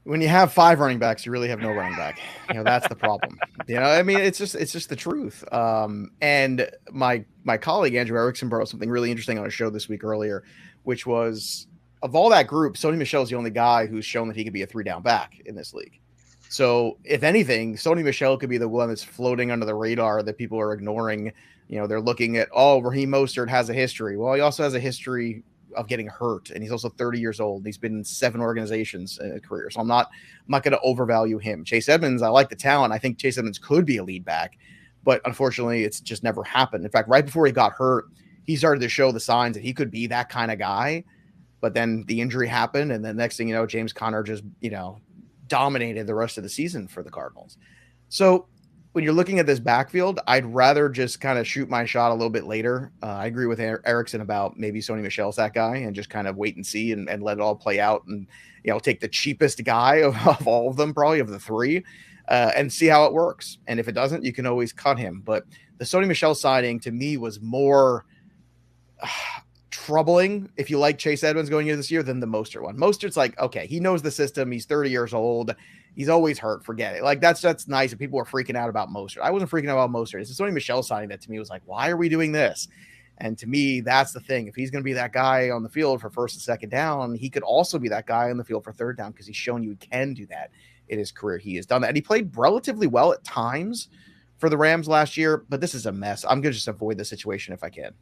When you have 5 running backs, you really have no running back. That's the problem. I mean, it's just the truth. And my colleague Andrew Erickson brought up something really interesting on a show this week earlier, which was of all that group, Sony Michel is the only guy who's shown that he could be a 3-down back in this league. So if anything, Sony Michel could be the one that's floating under the radar that people are ignoring. They're looking at, Raheem Mostert has a history. Well, he also has a history of getting hurt, and he's also 30 years old. He's been in 7 organizations in a career. So I'm not going to overvalue him. Chase Edmonds, I like the talent. I think Chase Edmonds could be a lead back, but unfortunately it's just never happened. In fact, right before he got hurt, he started to show the signs that he could be that kind of guy, but then the injury happened. And the next thing you know, James Conner just, dominated the rest of the season for the Cardinals. So when you're looking at this backfield, I'd rather just kind of shoot my shot a little bit later. I agree with Erickson about maybe Sony Michel's that guy and just kind of wait and see and let it all play out and, take the cheapest guy of all of them, probably of the 3, and see how it works. And if it doesn't, you can always cut him. But the Sony Michel signing to me was more troubling if you like Chase Edmonds going into this year than the Mostert one. Mostert's like, okay, he knows the system. He's 30 years old. He's always hurt. Forget it. Like that's nice. And people were freaking out about Mostert. I wasn't freaking out about Mostert. It's the Sony Michel signing that to me was like, why are we doing this? And to me, that's the thing. If he's going to be that guy on the field for first and second down, he could also be that guy on the field for third down because he's shown you he can do that in his career. He has done that. And he played relatively well at times for the Rams last year, but this is a mess. I'm going to just avoid the situation if I can.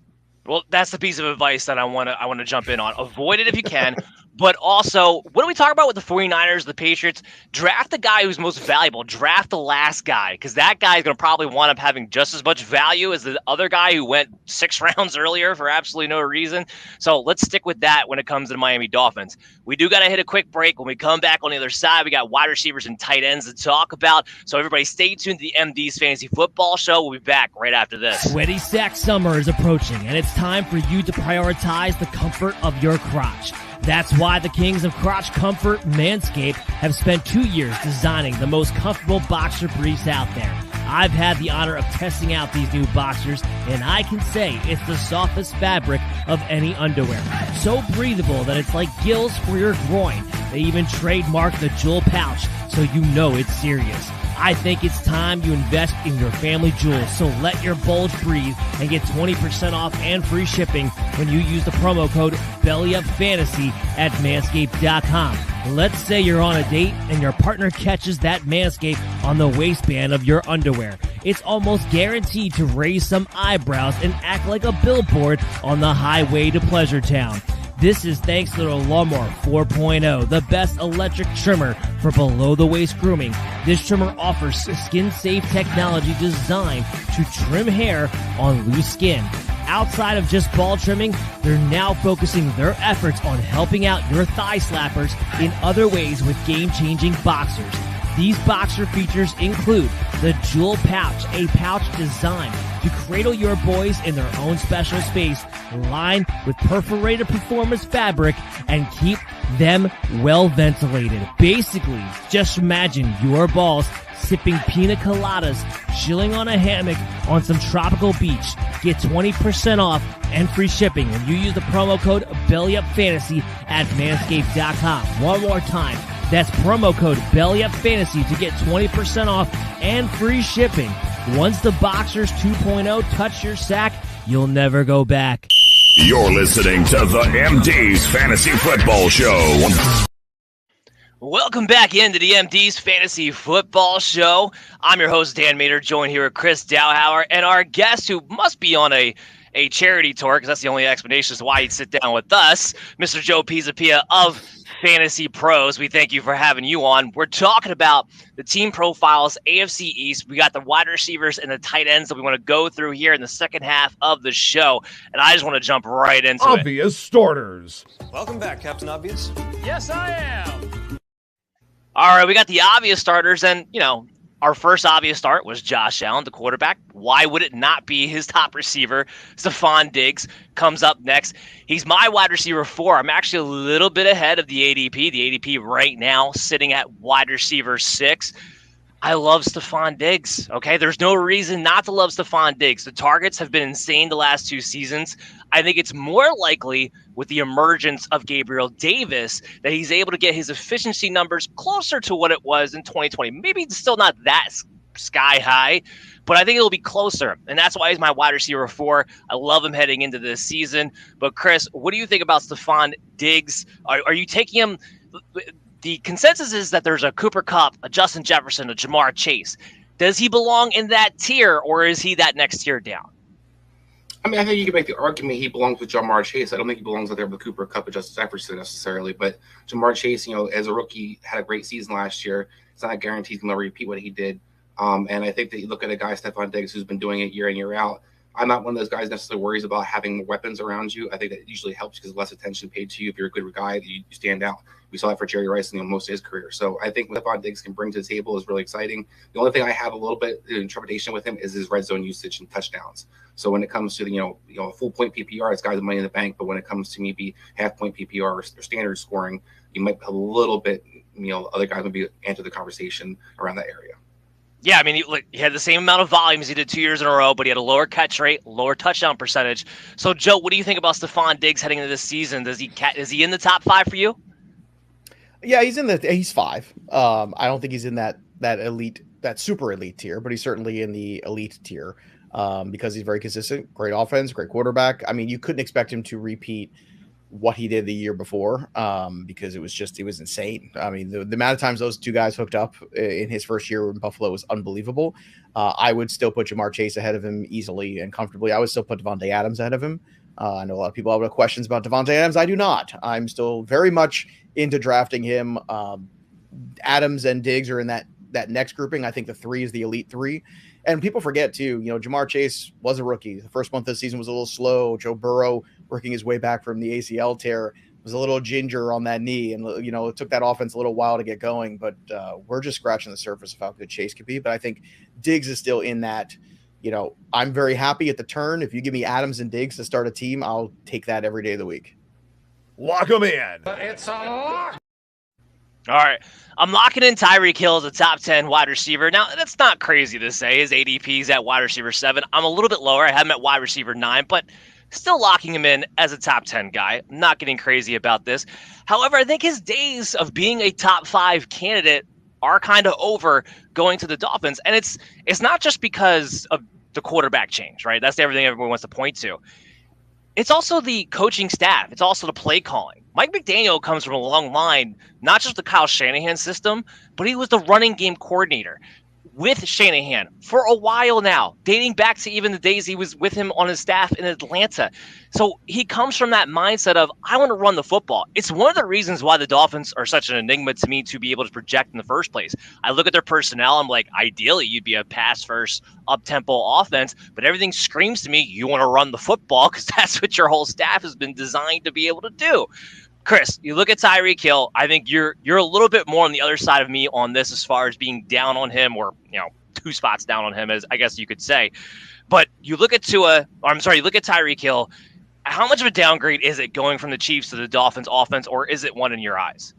Well, that's the piece of advice that I want to jump in on. Avoid it if you can, but also, what do we talk about with the 49ers, the Patriots? Draft the guy who's most valuable. Draft the last guy, because that guy is going to probably wind up having just as much value as the other guy who went 6 rounds earlier for absolutely no reason. So let's stick with that when it comes to the Miami Dolphins. We do got to hit a quick break. When we come back on the other side, we got wide receivers and tight ends to talk about. So everybody stay tuned to the MD's Fantasy Football Show. We'll be back right after this. Sweaty sack summer is approaching, and it's time for you to prioritize the comfort of your crotch. That's why the kings of crotch comfort, Manscaped, have spent 2 years designing the most comfortable boxer briefs out there. I've had the honor of testing out these new boxers, and I can say it's the softest fabric of any underwear. So breathable that it's like gills for your groin. They even trademark the jewel pouch, so you know it's serious. I think it's time you invest in your family jewels, so let your bulge breathe and get 20% off and free shipping when you use the promo code BELLYUPFANTASY at Manscaped.com. Let's say you're on a date and your partner catches that Manscaped on the waistband of your underwear. It's almost guaranteed to raise some eyebrows and act like a billboard on the highway to Pleasure Town. This is thanks to the Lawnmower 4.0, the best electric trimmer for below-the-waist grooming. This trimmer offers skin-safe technology designed to trim hair on loose skin. Outside of just ball trimming, they're now focusing their efforts on helping out your thigh slappers in other ways with game-changing boxers. These boxer features include the Jewel Pouch, a pouch designed to cradle your boys in their own special space, lined with perforated performance fabric, and keep them well ventilated. Basically, just imagine your balls sipping pina coladas, chilling on a hammock on some tropical beach. Get 20% off and free shipping when you use the promo code BELLYUPFANTASY at Manscaped.com. One more time. That's promo code BELLYUPFANTASY to get 20% off and free shipping. Once the Boxers 2.0 touch your sack, you'll never go back. You're listening to the MD's Fantasy Football Show. Welcome back into the MD's Fantasy Football Show. I'm your host, Dan Mader, joined here with Chris Dowhauer, and our guest who must be on a charity tour, because that's the only explanation as to why he'd sit down with us, Mr. Joe Pisapia of Fantasy Pros. We thank you for having you on. We're talking about the team profiles, AFC East. We got the wide receivers and the tight ends that we want to go through here in the second half of the show, and I just want to jump right into it. Obvious starters. Welcome back, Captain Obvious. Yes, I am. All right, we got the obvious starters, and, our first obvious start was Josh Allen, the quarterback. Why would it not be his top receiver? Stephon Diggs comes up next. He's my wide receiver 4. I'm actually a little bit ahead of the ADP. The ADP right now sitting at wide receiver 6. I love Stephon Diggs. Okay, there's no reason not to love Stephon Diggs. The targets have been insane the last 2 seasons. I think it's more likely with the emergence of Gabriel Davis that he's able to get his efficiency numbers closer to what it was in 2020. Maybe it's still not that sky high, but I think it'll be closer. And that's why he's my wide receiver 4. I love him heading into this season. But Chris, what do you think about Stephon Diggs? Are you taking him? The consensus is that there's a Cooper Kupp, a Justin Jefferson, a Jamar Chase. Does he belong in that tier, or is he that next tier down? I mean, I think you can make the argument he belongs with Jamar Chase. I don't think he belongs out there with Cooper Kupp or Justin Jefferson necessarily, but Jamar Chase, as a rookie, had a great season last year. It's not guaranteed he's going to repeat what he did. And I think that you look at a guy, Stephon Diggs, who's been doing it year in, year out. I'm not one of those guys necessarily worries about having weapons around you. I think that usually helps because less attention paid to you. If you're a good guy, you stand out. We saw that for Jerry Rice in most of his career. So I think what Stephon Diggs can bring to the table is really exciting. The only thing I have a little bit in trepidation with him is his red zone usage and touchdowns. So when it comes to a full point PPR, it's guys money in the bank. But when it comes to maybe half point PPR or standard scoring, you might a little bit. Other guys would be enter the conversation around that area. Yeah, I mean, he had the same amount of volume as he did 2 years in a row, but he had a lower catch rate, lower touchdown percentage. So, Joe, what do you think about Stephon Diggs heading into this season? Is he in the top 5 for you? Yeah, he's 5. I don't think he's in that elite, that super elite tier, but he's certainly in the elite tier because he's very consistent, great offense, great quarterback. I mean, you couldn't expect him to repeat what he did the year before because it was insane. I mean, the amount of times those two guys hooked up in his first year in Buffalo was unbelievable. I would still put Jamar Chase ahead of him easily and comfortably. I would still put Devontae Adams ahead of him. I know a lot of people have questions about Devontae Adams. I do not. I'm still very much into drafting him. Adams and Diggs are in that next grouping. I think the 3 is the elite 3. And people forget too, Jamar Chase was a rookie. The first month of the season was a little slow. Joe Burrow, working his way back from the ACL tear, was a little ginger on that knee. And, it took that offense a little while to get going, but we're just scratching the surface of how good Chase could be. But I think Diggs is still in that, I'm very happy at the turn. If you give me Adams and Diggs to start a team, I'll take that every day of the week. Lock them in. It's a lock. All right. I'm locking in Tyreek Hill as a top 10 wide receiver. Now, that's not crazy to say. His ADP is at wide receiver 7. I'm a little bit lower. I have him at wide receiver 9, but still locking him in as a top 10 guy. I'm not getting crazy about this. However, I think his days of being a top 5 candidate are kind of over going to the Dolphins. And it's not just because of the quarterback change, right? That's everything everyone wants to point to. It's also the coaching staff. It's also the play calling. Mike McDaniel comes from a long line, not just the Kyle Shanahan system, but he was the running game coordinator with Shanahan for a while now, dating back to even the days he was with him on his staff in Atlanta. So he comes from that mindset of, I want to run the football. It's one of the reasons why the Dolphins are such an enigma to me to be able to project in the first place. I look at their personnel, I'm like, ideally, you'd be a pass-first, up-tempo offense, but everything screams to me, you want to run the football because that's what your whole staff has been designed to be able to do. Chris, you look at Tyreek Hill. I think you're a little bit more on the other side of me on this as far as being down on him, or 2 spots down on him, as I guess you could say. But you look at you look at Tyreek Hill. How much of a downgrade is it going from the Chiefs to the Dolphins offense, or is it one in your eyes?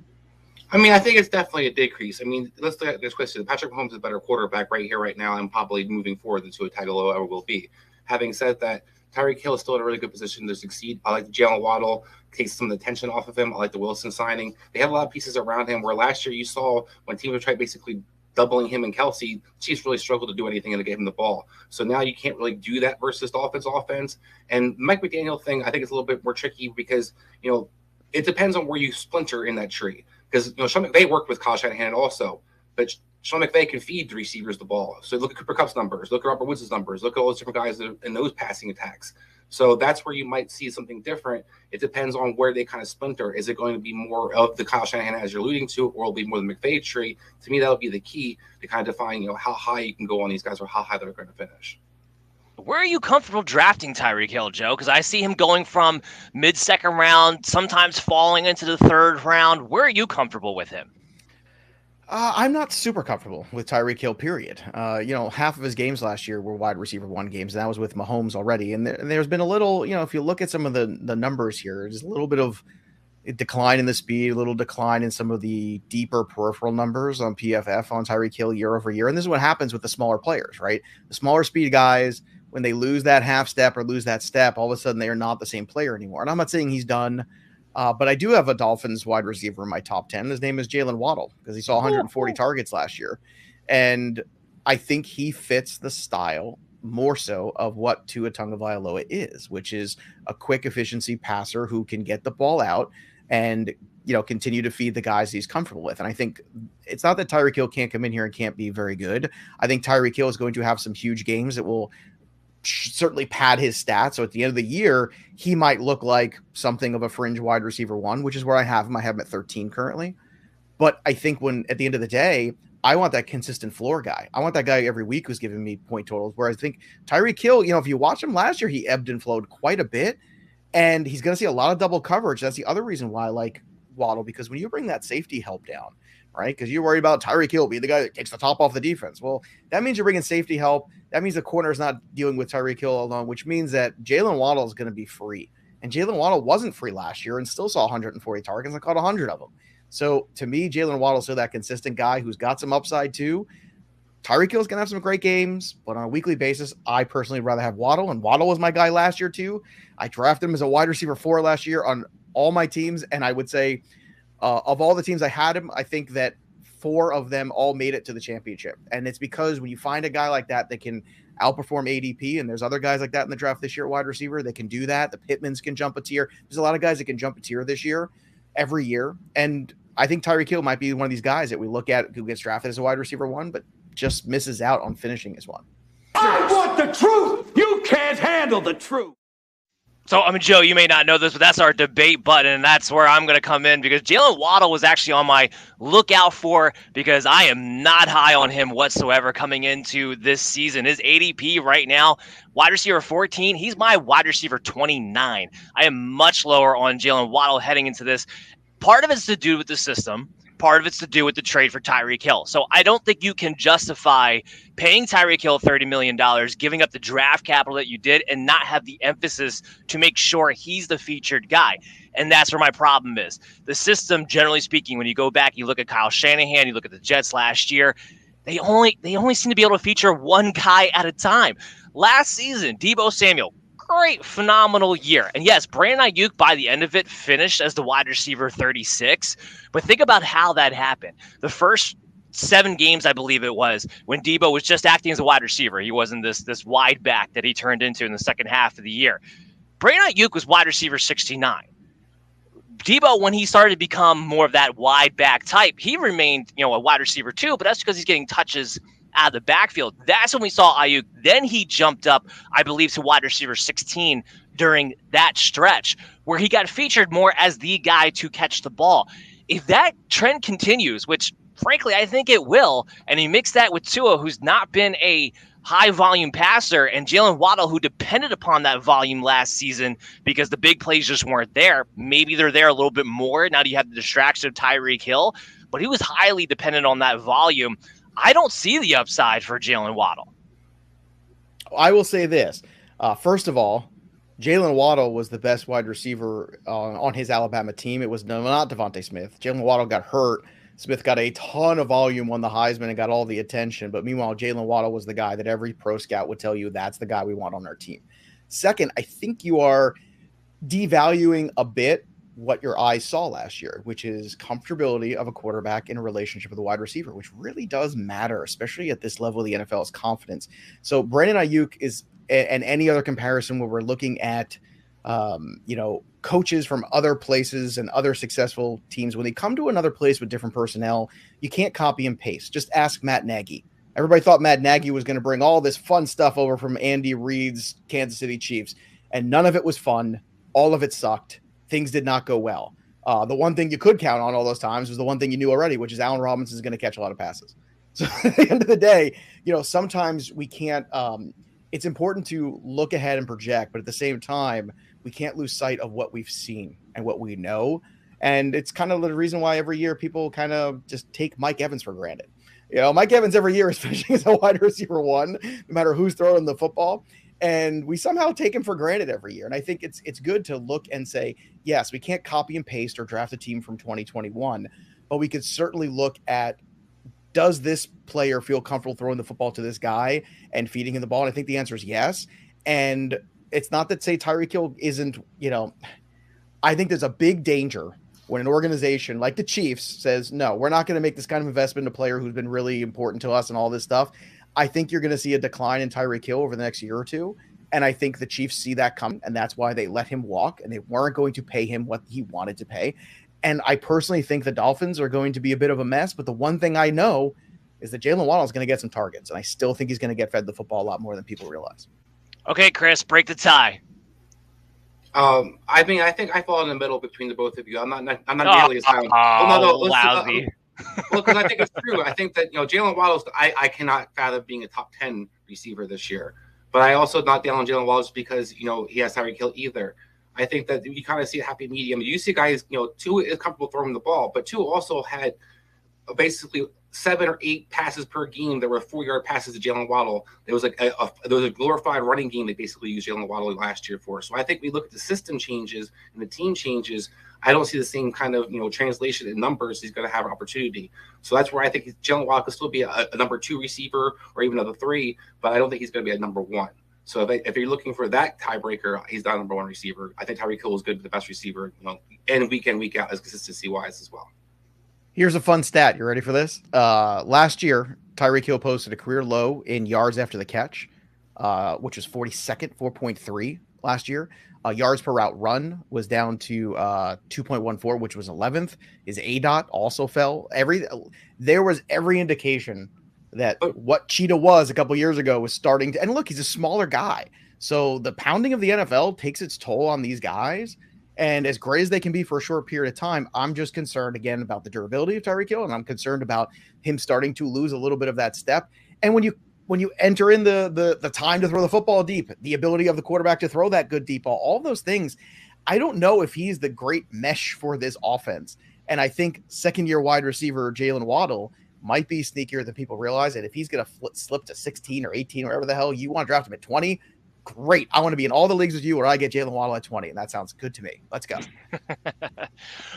I mean, I think it's definitely a decrease. I mean, let's look at this question. Patrick Mahomes is a better quarterback right here, right now, and probably moving forward than Tua Tagovailoa ever will be. Having said that, Tyreek Hill is still in a really good position to succeed. I like Jalen Waddle, takes some of the tension off of him. I like the Wilson signing. They have a lot of pieces around him, where last year you saw when teams were trying basically doubling him and Kelsey, the Chiefs really struggled to do anything to get him the ball. So now you can't really do that versus the offense. And Mike McDaniel thing, I think it's a little bit more tricky because, it depends on where you splinter in that tree. Because, Sean McVay worked with Kyle Shanahan also, but Sean McVay can feed the receivers the ball. So look at Cooper Kupp's numbers, look at Robert Woods' numbers, look at all those different guys in those passing attacks. So that's where you might see something different. It depends on where they kind of splinter. Is it going to be more of the Kyle Shanahan as you're alluding to, or will it be more the McVay tree? To me, that would be the key to kind of define, how high you can go on these guys or how high they're going to finish. Where are you comfortable drafting Tyreek Hill, Joe? Because I see him going from mid-second round, sometimes falling into the 3rd round. Where are you comfortable with him? I'm not super comfortable with Tyreek Hill, period. Half of his games last year were wide receiver one games, and that was with Mahomes already. And there's been a little, if you look at some of the numbers here, there's a little bit of a decline in the speed, a little decline in some of the deeper peripheral numbers on PFF on Tyreek Hill year over year. And this is what happens with the smaller players, right? The smaller speed guys, when they lose that half step or lose that step, all of a sudden they are not the same player anymore. And I'm not saying he's done, but I do have a Dolphins wide receiver in my top 10. His name is Jalen Waddle because he saw 140 targets last year. And I think he fits the style more so of what Tua Tagovailoa is, which is a quick efficiency passer who can get the ball out and continue to feed the guys he's comfortable with. And I think it's not that Tyreek Hill can't come in here and can't be very good. I think Tyreek Hill is going to have some huge games that will certainly pad his stats. So at the end of the year, he might look like something of a fringe wide receiver one, which is where I have him. I have him at 13 currently. But I think at the end of the day, I want that consistent floor guy. I want that guy every week who's giving me point totals. Whereas I think Tyreek Hill, if you watch him last year, he ebbed and flowed quite a bit. And he's going to see a lot of double coverage. That's the other reason why I like Waddle, because when you bring that safety help down, right? Because you're worried about Tyreek Hill being the guy that takes the top off the defense. Well, that means you're bringing safety help. That means the corner is not dealing with Tyreek Hill alone, which means that Jalen Waddle is going to be free. And Jalen Waddle wasn't free last year and still saw 140 targets and caught 100 of them. So to me, Jalen Waddle is still that consistent guy who's got some upside too. Tyreek Hill is going to have some great games, but on a weekly basis, I personally rather have Waddle. And Waddle was my guy last year too. I drafted him as a wide receiver 4 last year on all my teams. And I would say of all the teams I had him, I think that 4 of them all made it to the championship. And it's because when you find a guy like that can outperform ADP, and there's other guys like that in the draft this year at wide receiver that can do that. The Pittmans can jump a tier. There's a lot of guys that can jump a tier this year, every year. And I think Tyreek Hill might be one of these guys that we look at who gets drafted as a wide receiver 1, but just misses out on finishing as one. I want the truth. You can't handle the truth. So, Joe, you may not know this, but that's our debate button, and that's where I'm going to come in because Jalen Waddle was actually on my lookout for because I am not high on him whatsoever coming into this season. His ADP right now, wide receiver 14, he's my wide receiver 29. I am much lower on Jalen Waddle heading into this. Part of it's to do with the system. Part of it's to do with the trade for Tyreek Hill. So I don't think you can justify paying Tyreek Hill $30 million, giving up the draft capital that you did, and not have the emphasis to make sure he's the featured guy. And that's where my problem is. The system, generally speaking, when you go back, you look at Kyle Shanahan, you look at the Jets last year, they only seem to be able to feature one guy at a time. Last season, Deebo Samuel, great, phenomenal year. And yes, Brandon Ayuk by the end of it finished as the wide receiver 36. But think about how that happened. The first 7 games, I believe it was, when Deebo was just acting as a wide receiver. He wasn't this wide back that he turned into in the second half of the year. Brandon Ayuk was wide receiver 69. Deebo, when he started to become more of that wide back type, he remained, a wide receiver too, but that's because he's getting touches out of the backfield. That's when we saw Ayuk. Then he jumped up, I believe, to wide receiver 16 during that stretch where he got featured more as the guy to catch the ball. If that trend continues, which frankly I think it will, and you mix that with Tua, who's not been a high volume passer, and Jalen Waddle, who depended upon that volume last season because the big plays just weren't there. Maybe they're there a little bit more. Now you have the distraction of Tyreek Hill, but he was highly dependent on that volume. I don't see the upside for Jalen Waddle. I will say this. First of all, Jalen Waddle was the best wide receiver on his Alabama team. It was not Devontae Smith. Jalen Waddle got hurt. Smith got a ton of volume, won the Heisman, and got all the attention. But meanwhile, Jalen Waddle was the guy that every pro scout would tell you that's the guy we want on our team. Second, I think you are devaluing a bit what your eyes saw last year, which is comfortability of a quarterback in a relationship with a wide receiver, which really does matter, especially at this level of the NFL, is confidence. So Brandon Ayuk is, and any other comparison where we're looking at, coaches from other places and other successful teams, when they come to another place with different personnel, you can't copy and paste. Just ask Matt Nagy. Everybody thought Matt Nagy was going to bring all this fun stuff over from Andy Reid's Kansas City Chiefs, and none of it was fun. All of it sucked. Things did not go well. The one thing you could count on all those times was the one thing you knew already, which is Allen Robinson is going to catch a lot of passes. So at the end of the day, sometimes we can't, it's important to look ahead and project, but at the same time, we can't lose sight of what we've seen and what we know. And it's kind of the reason why every year people kind of just take Mike Evans for granted. Mike Evans every year is finishing as a wide receiver 1, no matter who's throwing the football. And we somehow take him for granted every year. And I think it's good to look and say, yes, we can't copy and paste or draft a team from 2021, but we could certainly look at, does this player feel comfortable throwing the football to this guy and feeding him the ball? And I think the answer is yes. And it's not that, say, Tyreek Hill isn't, I think there's a big danger when an organization like the Chiefs says, no, we're not going to make this kind of investment in a player who's been really important to us and all this stuff. I think you're going to see a decline in Tyreek Hill over the next year or two. And I think the Chiefs see that coming, and that's why they let him walk, and they weren't going to pay him what he wanted to pay. And I personally think the Dolphins are going to be a bit of a mess. But the one thing I know is that Jalen Waddle is going to get some targets, and I still think he's going to get fed the football a lot more than people realize. Okay, Chris, break the tie. I think I fall in the middle between the both of you. I'm not nearly as high. Lousy. Well, because I think it's true. I think that Jalen Waddle's. I cannot fathom being a top 10 receiver this year. But I also not down on Jalen Waddle because he has Tyreek Hill either. I think that you kind of see a happy medium. You see guys, Tua is comfortable throwing the ball, but Tua also had basically 7 or 8 passes per game that were 4-yard passes to Jalen Waddle. There was a glorified running game they basically used Jalen Waddle last year for. So I think we look at the system changes and the team changes. I don't see the same kind of translation in numbers. He's going to have an opportunity. So that's where I think Jalen Waddle could still be a number 2 receiver or even another 3, but I don't think he's going to be a number 1. So if you're looking for that tiebreaker, he's not a number 1 receiver. I think Tyreek Hill is good, the best receiver, and week in, week out, as consistency wise as well. Here's a fun stat. You ready for this? Last year, Tyreek Hill posted a career low in yards after the catch, which was 42nd, 4.3 last year. Yards per route run was down to 2.14, which was 11th. His ADOT also fell. There was every indication that what Cheetah was a couple years ago was starting to. And look, he's a smaller guy. So the pounding of the NFL takes its toll on these guys. And as great as they can be for a short period of time, I'm just concerned again about the durability of Tyreek Hill, and I'm concerned about him starting to lose a little bit of that step. And when you enter in the time to throw the football deep, the ability of the quarterback to throw that good deep ball, all those things, I don't know if he's the great mesh for this offense. And I think second-year wide receiver Jalen Waddle might be sneakier than people realize. And if he's going to slip to 16 or 18, wherever the hell you want to draft him at 20, great. I want to be in all the leagues with you where I get Jalen Waddle at 20, and that sounds good to me. Let's go.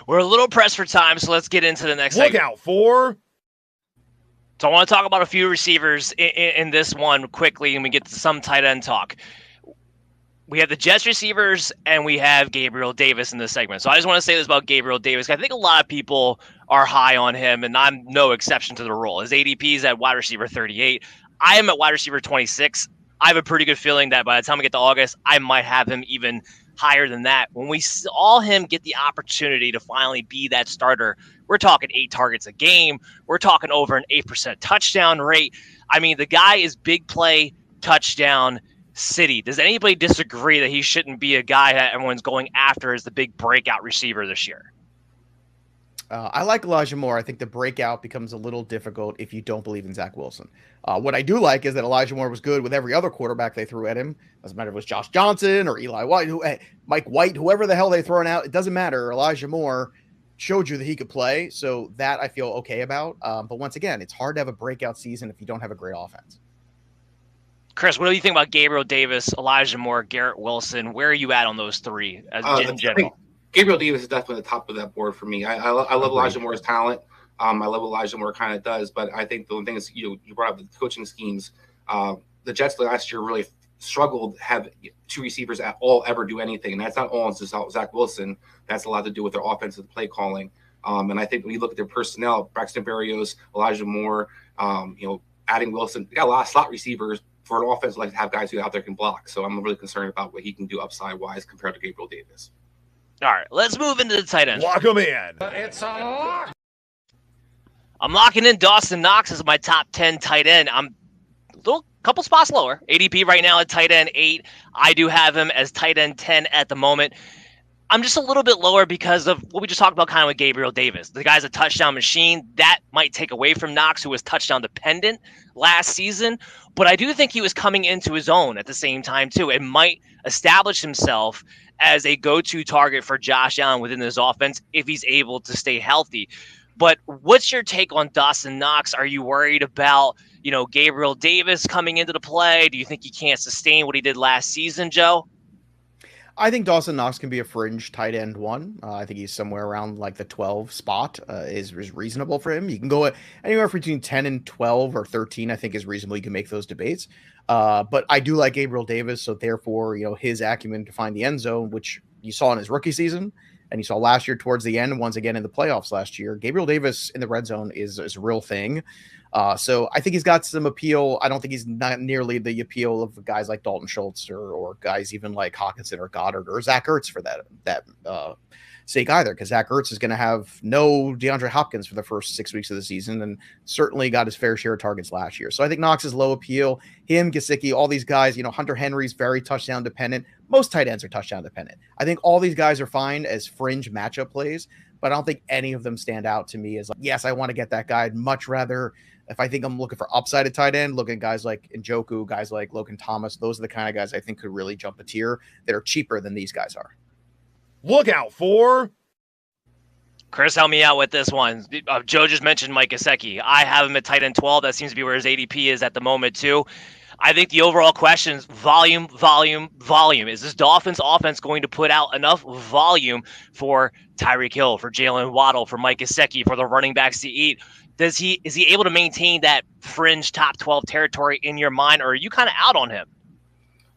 We're a little pressed for time, so let's get into the next Look segment. out for. So I want to talk about a few receivers in this one quickly, and we get to some tight end talk. We have the Jets receivers, and we have Gabriel Davis in this segment. So I just want to say this about Gabriel Davis. I think a lot of people are high on him, and I'm no exception to the rule. His ADP is at wide receiver 38. I am at wide receiver 26. I have a pretty good feeling that by the time we get to August, I might have him even higher than that. When we saw him get the opportunity to finally be that starter, we're talking 8 targets a game. We're talking over an 8% touchdown rate. I mean, the guy is big play, touchdown city. Does anybody disagree that he shouldn't be a guy that everyone's going after as the big breakout receiver this year? I like Elijah Moore. I think the breakout becomes a little difficult if you don't believe in Zach Wilson. What I do like is that Elijah Moore was good with every other quarterback they threw at him. Doesn't matter if it was Josh Johnson or Eli White, Mike White, whoever the hell they thrown out. It doesn't matter. Elijah Moore showed you that he could play. So that I feel okay about. But once again, it's hard to have a breakout season if you don't have a great offense. Chris, what do you think about Gabriel Davis, Elijah Moore, Garrett Wilson? Where are you at on those three in general? Gabriel Davis is definitely the top of that board for me. I love Elijah Moore's talent. I love what Elijah Moore kind of does, but I think the one thing is you brought up the coaching schemes. The Jets last year really struggled to have 2 receivers at all ever do anything, and that's not all just Zach Wilson. That's a lot to do with their offensive play calling. And I think when you look at their personnel, Braxton Berrios, Elijah Moore, adding Wilson, they got a lot of slot receivers for an offense like to have guys who out there can block. So I'm really concerned about what he can do upside wise compared to Gabriel Davis. All right, let's move into the tight end. Lock him in. It's a lock. I'm locking in Dawson Knox as my top 10 tight end. I'm a couple spots lower. ADP right now at tight end 8. I do have him as tight end 10 at the moment. I'm just a little bit lower because of what we just talked about kind of with Gabriel Davis. The guy's a touchdown machine. That might take away from Knox, who was touchdown dependent last season. But I do think he was coming into his own at the same time, too. It might establish himself as a go-to target for Josh Allen within this offense if he's able to stay healthy. But what's your take on Dawson Knox? Are you worried about, Gabriel Davis coming into the play? Do you think he can't sustain what he did last season, Joe? I think Dawson Knox can be a fringe tight end one. I think he's somewhere around like the 12 spot is reasonable for him. You can go anywhere between 10 and 12 or 13, I think is reasonable. You can make those debates. But I do like Gabriel Davis. So therefore, his acumen to find the end zone, which you saw in his rookie season and you saw last year towards the end and once again in the playoffs last year, Gabriel Davis in the red zone is a real thing. So I think he's got some appeal. I don't think he's not nearly the appeal of guys like Dalton Schultz or guys even like Hawkinson or Goddard or Zach Ertz for that sake either, because Zach Ertz is going to have no DeAndre Hopkins for the first 6 weeks of the season and certainly got his fair share of targets last year. So I think Knox is low appeal. Him, Gesicki, all these guys, Hunter Henry's very touchdown dependent. Most tight ends are touchdown dependent. I think all these guys are fine as fringe matchup plays, but I don't think any of them stand out to me as like, yes, I want to get that guy. I'd much rather, if I think I'm looking for upside at tight end, looking at guys like Njoku, guys like Logan Thomas, those are the kind of guys I think could really jump a tier that are cheaper than these guys are. Look out for Chris, help me out with this one. Joe just mentioned Mike Gesicki. I have him at tight end 12. That seems to be where his ADP is at the moment, too. I think the overall question is volume. Is this Dolphins offense going to put out enough volume for Tyreek Hill, for Jalen Waddle, for Mike Gesicki, for the running backs to eat? Is he able to maintain that fringe top 12 territory in your mind, or are you kind of out on him?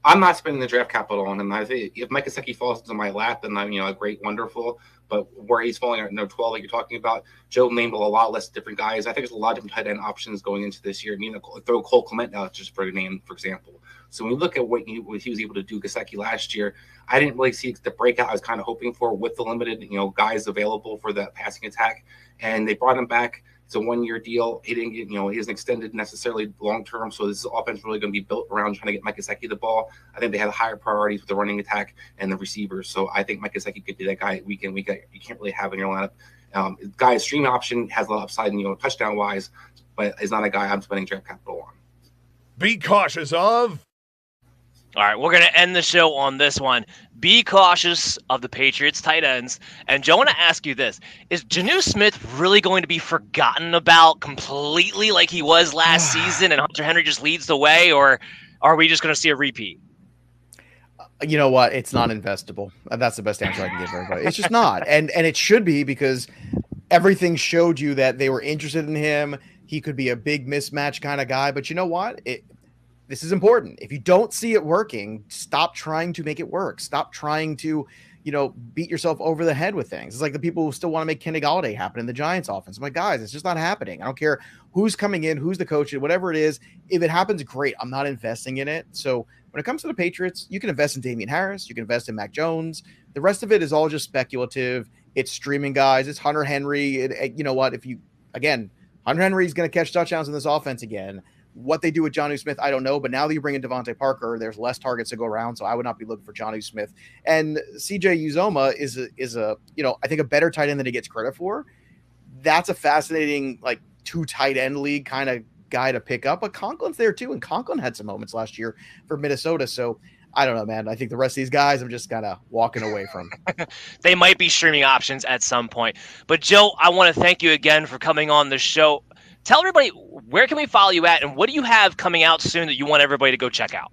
I'm not spending the draft capital on him. I think if Mike Gesicki falls into my lap, then I'm a great, wonderful. But where he's falling at 12, like you're talking about, Joe named a lot less different guys. I think there's a lot of different tight end options going into this year. Throw Cole Clement out just for a name, for example. So when we look at what he was able to do, Gesicki last year, I didn't really see the breakout I was kind of hoping for with the limited guys available for that passing attack, and they brought him back. It's a 1-year deal. He didn't get, he isn't extended necessarily long term. So this offense really going to be built around trying to get Mike Gesicki the ball. I think they have higher priorities with the running attack and the receivers. So I think Mike Gesicki could be that guy week in, week out. You can't really have in your lineup. Guy's stream option has a lot of upside, touchdown wise, but is not a guy I'm spending draft capital on. Be cautious of. All right, we're going to end the show on this one. Be cautious of the Patriots tight ends. And Joe, I want to ask you this. Is Jonnu Smith really going to be forgotten about completely like he was last season and Hunter Henry just leads the way, or are we just going to see a repeat? You know what? It's not investable. That's the best answer I can give everybody. It's just not. And it should be, because everything showed you that they were interested in him. He could be a big mismatch kind of guy. But you know what? This is important. If you don't see it working, stop trying to make it work. Stop trying to, beat yourself over the head with things. It's like the people who still want to make Kenny Golladay happen in the Giants offense. I'm like, guys, it's just not happening. I don't care who's coming in, who's the coach, whatever it is. If it happens, great. I'm not investing in it. So when it comes to the Patriots, you can invest in Damian Harris. You can invest in Mac Jones. The rest of it is all just speculative. It's streaming guys. It's Hunter Henry. You know what? Hunter Henry is going to catch touchdowns in this offense again. What they do with Jonnu Smith, I don't know. But now that you bring in Devontae Parker, there's less targets to go around. So I would not be looking for Jonnu Smith. And CJ Uzomah is a I think a better tight end than he gets credit for. That's a fascinating, like, 2 tight end league kind of guy to pick up. But Conklin's there too. And Conklin had some moments last year for Minnesota. So I don't know, man. I think the rest of these guys, I'm just kind of walking away from. They might be streaming options at some point. But Joe, I want to thank you again for coming on the show. Tell everybody, where can we follow you at, and what do you have coming out soon that you want everybody to go check out?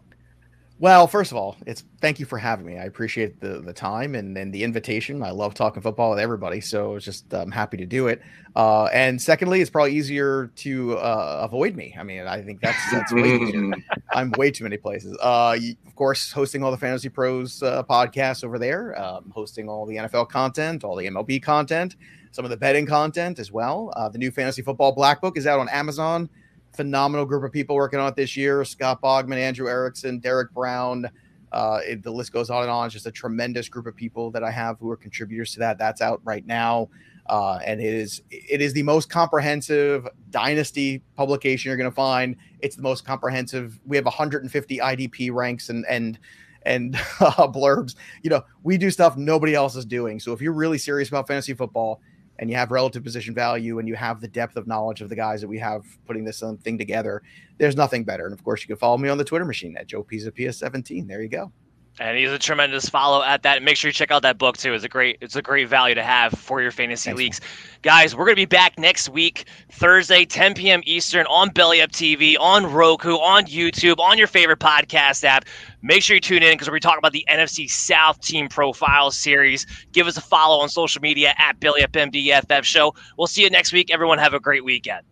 Well, first of all, thank you for having me. I appreciate the time and the invitation. I love talking football with everybody, so it's just I'm happy to do it. And secondly, it's probably easier to avoid me. I mean, I think that's way easier. I'm way too many places. Of course, hosting all the Fantasy Pros podcasts over there, hosting all the NFL content, all the MLB content, some of the betting content as well. The new Fantasy Football Black Book is out on Amazon. Phenomenal group of people working on it this year. Scott Bogman, Andrew Erickson, Derek Brown. The list goes on and on. It's just a tremendous group of people that I have who are contributors to that. That's out right now. And it is the most comprehensive dynasty publication you're going to find. It's the most comprehensive. We have 150 IDP ranks and and blurbs. We do stuff nobody else is doing. So if you're really serious about fantasy football and you have relative position value and you have the depth of knowledge of the guys that we have putting this thing together, there's nothing better. And of course, you can follow me on the Twitter machine at Joe Pisa PS17. There you go. And he's a tremendous follow at that. Make sure you check out that book too. It's a great value to have for your fantasy leagues. Guys, we're going to be back next week, Thursday, 10 p.m. Eastern on Belly Up TV, on Roku, on YouTube, on your favorite podcast app. Make sure you tune in because we're talking about the NFC South Team Profile Series. Give us a follow on social media at Belly Up MDFF Show. We'll see you next week. Everyone have a great weekend.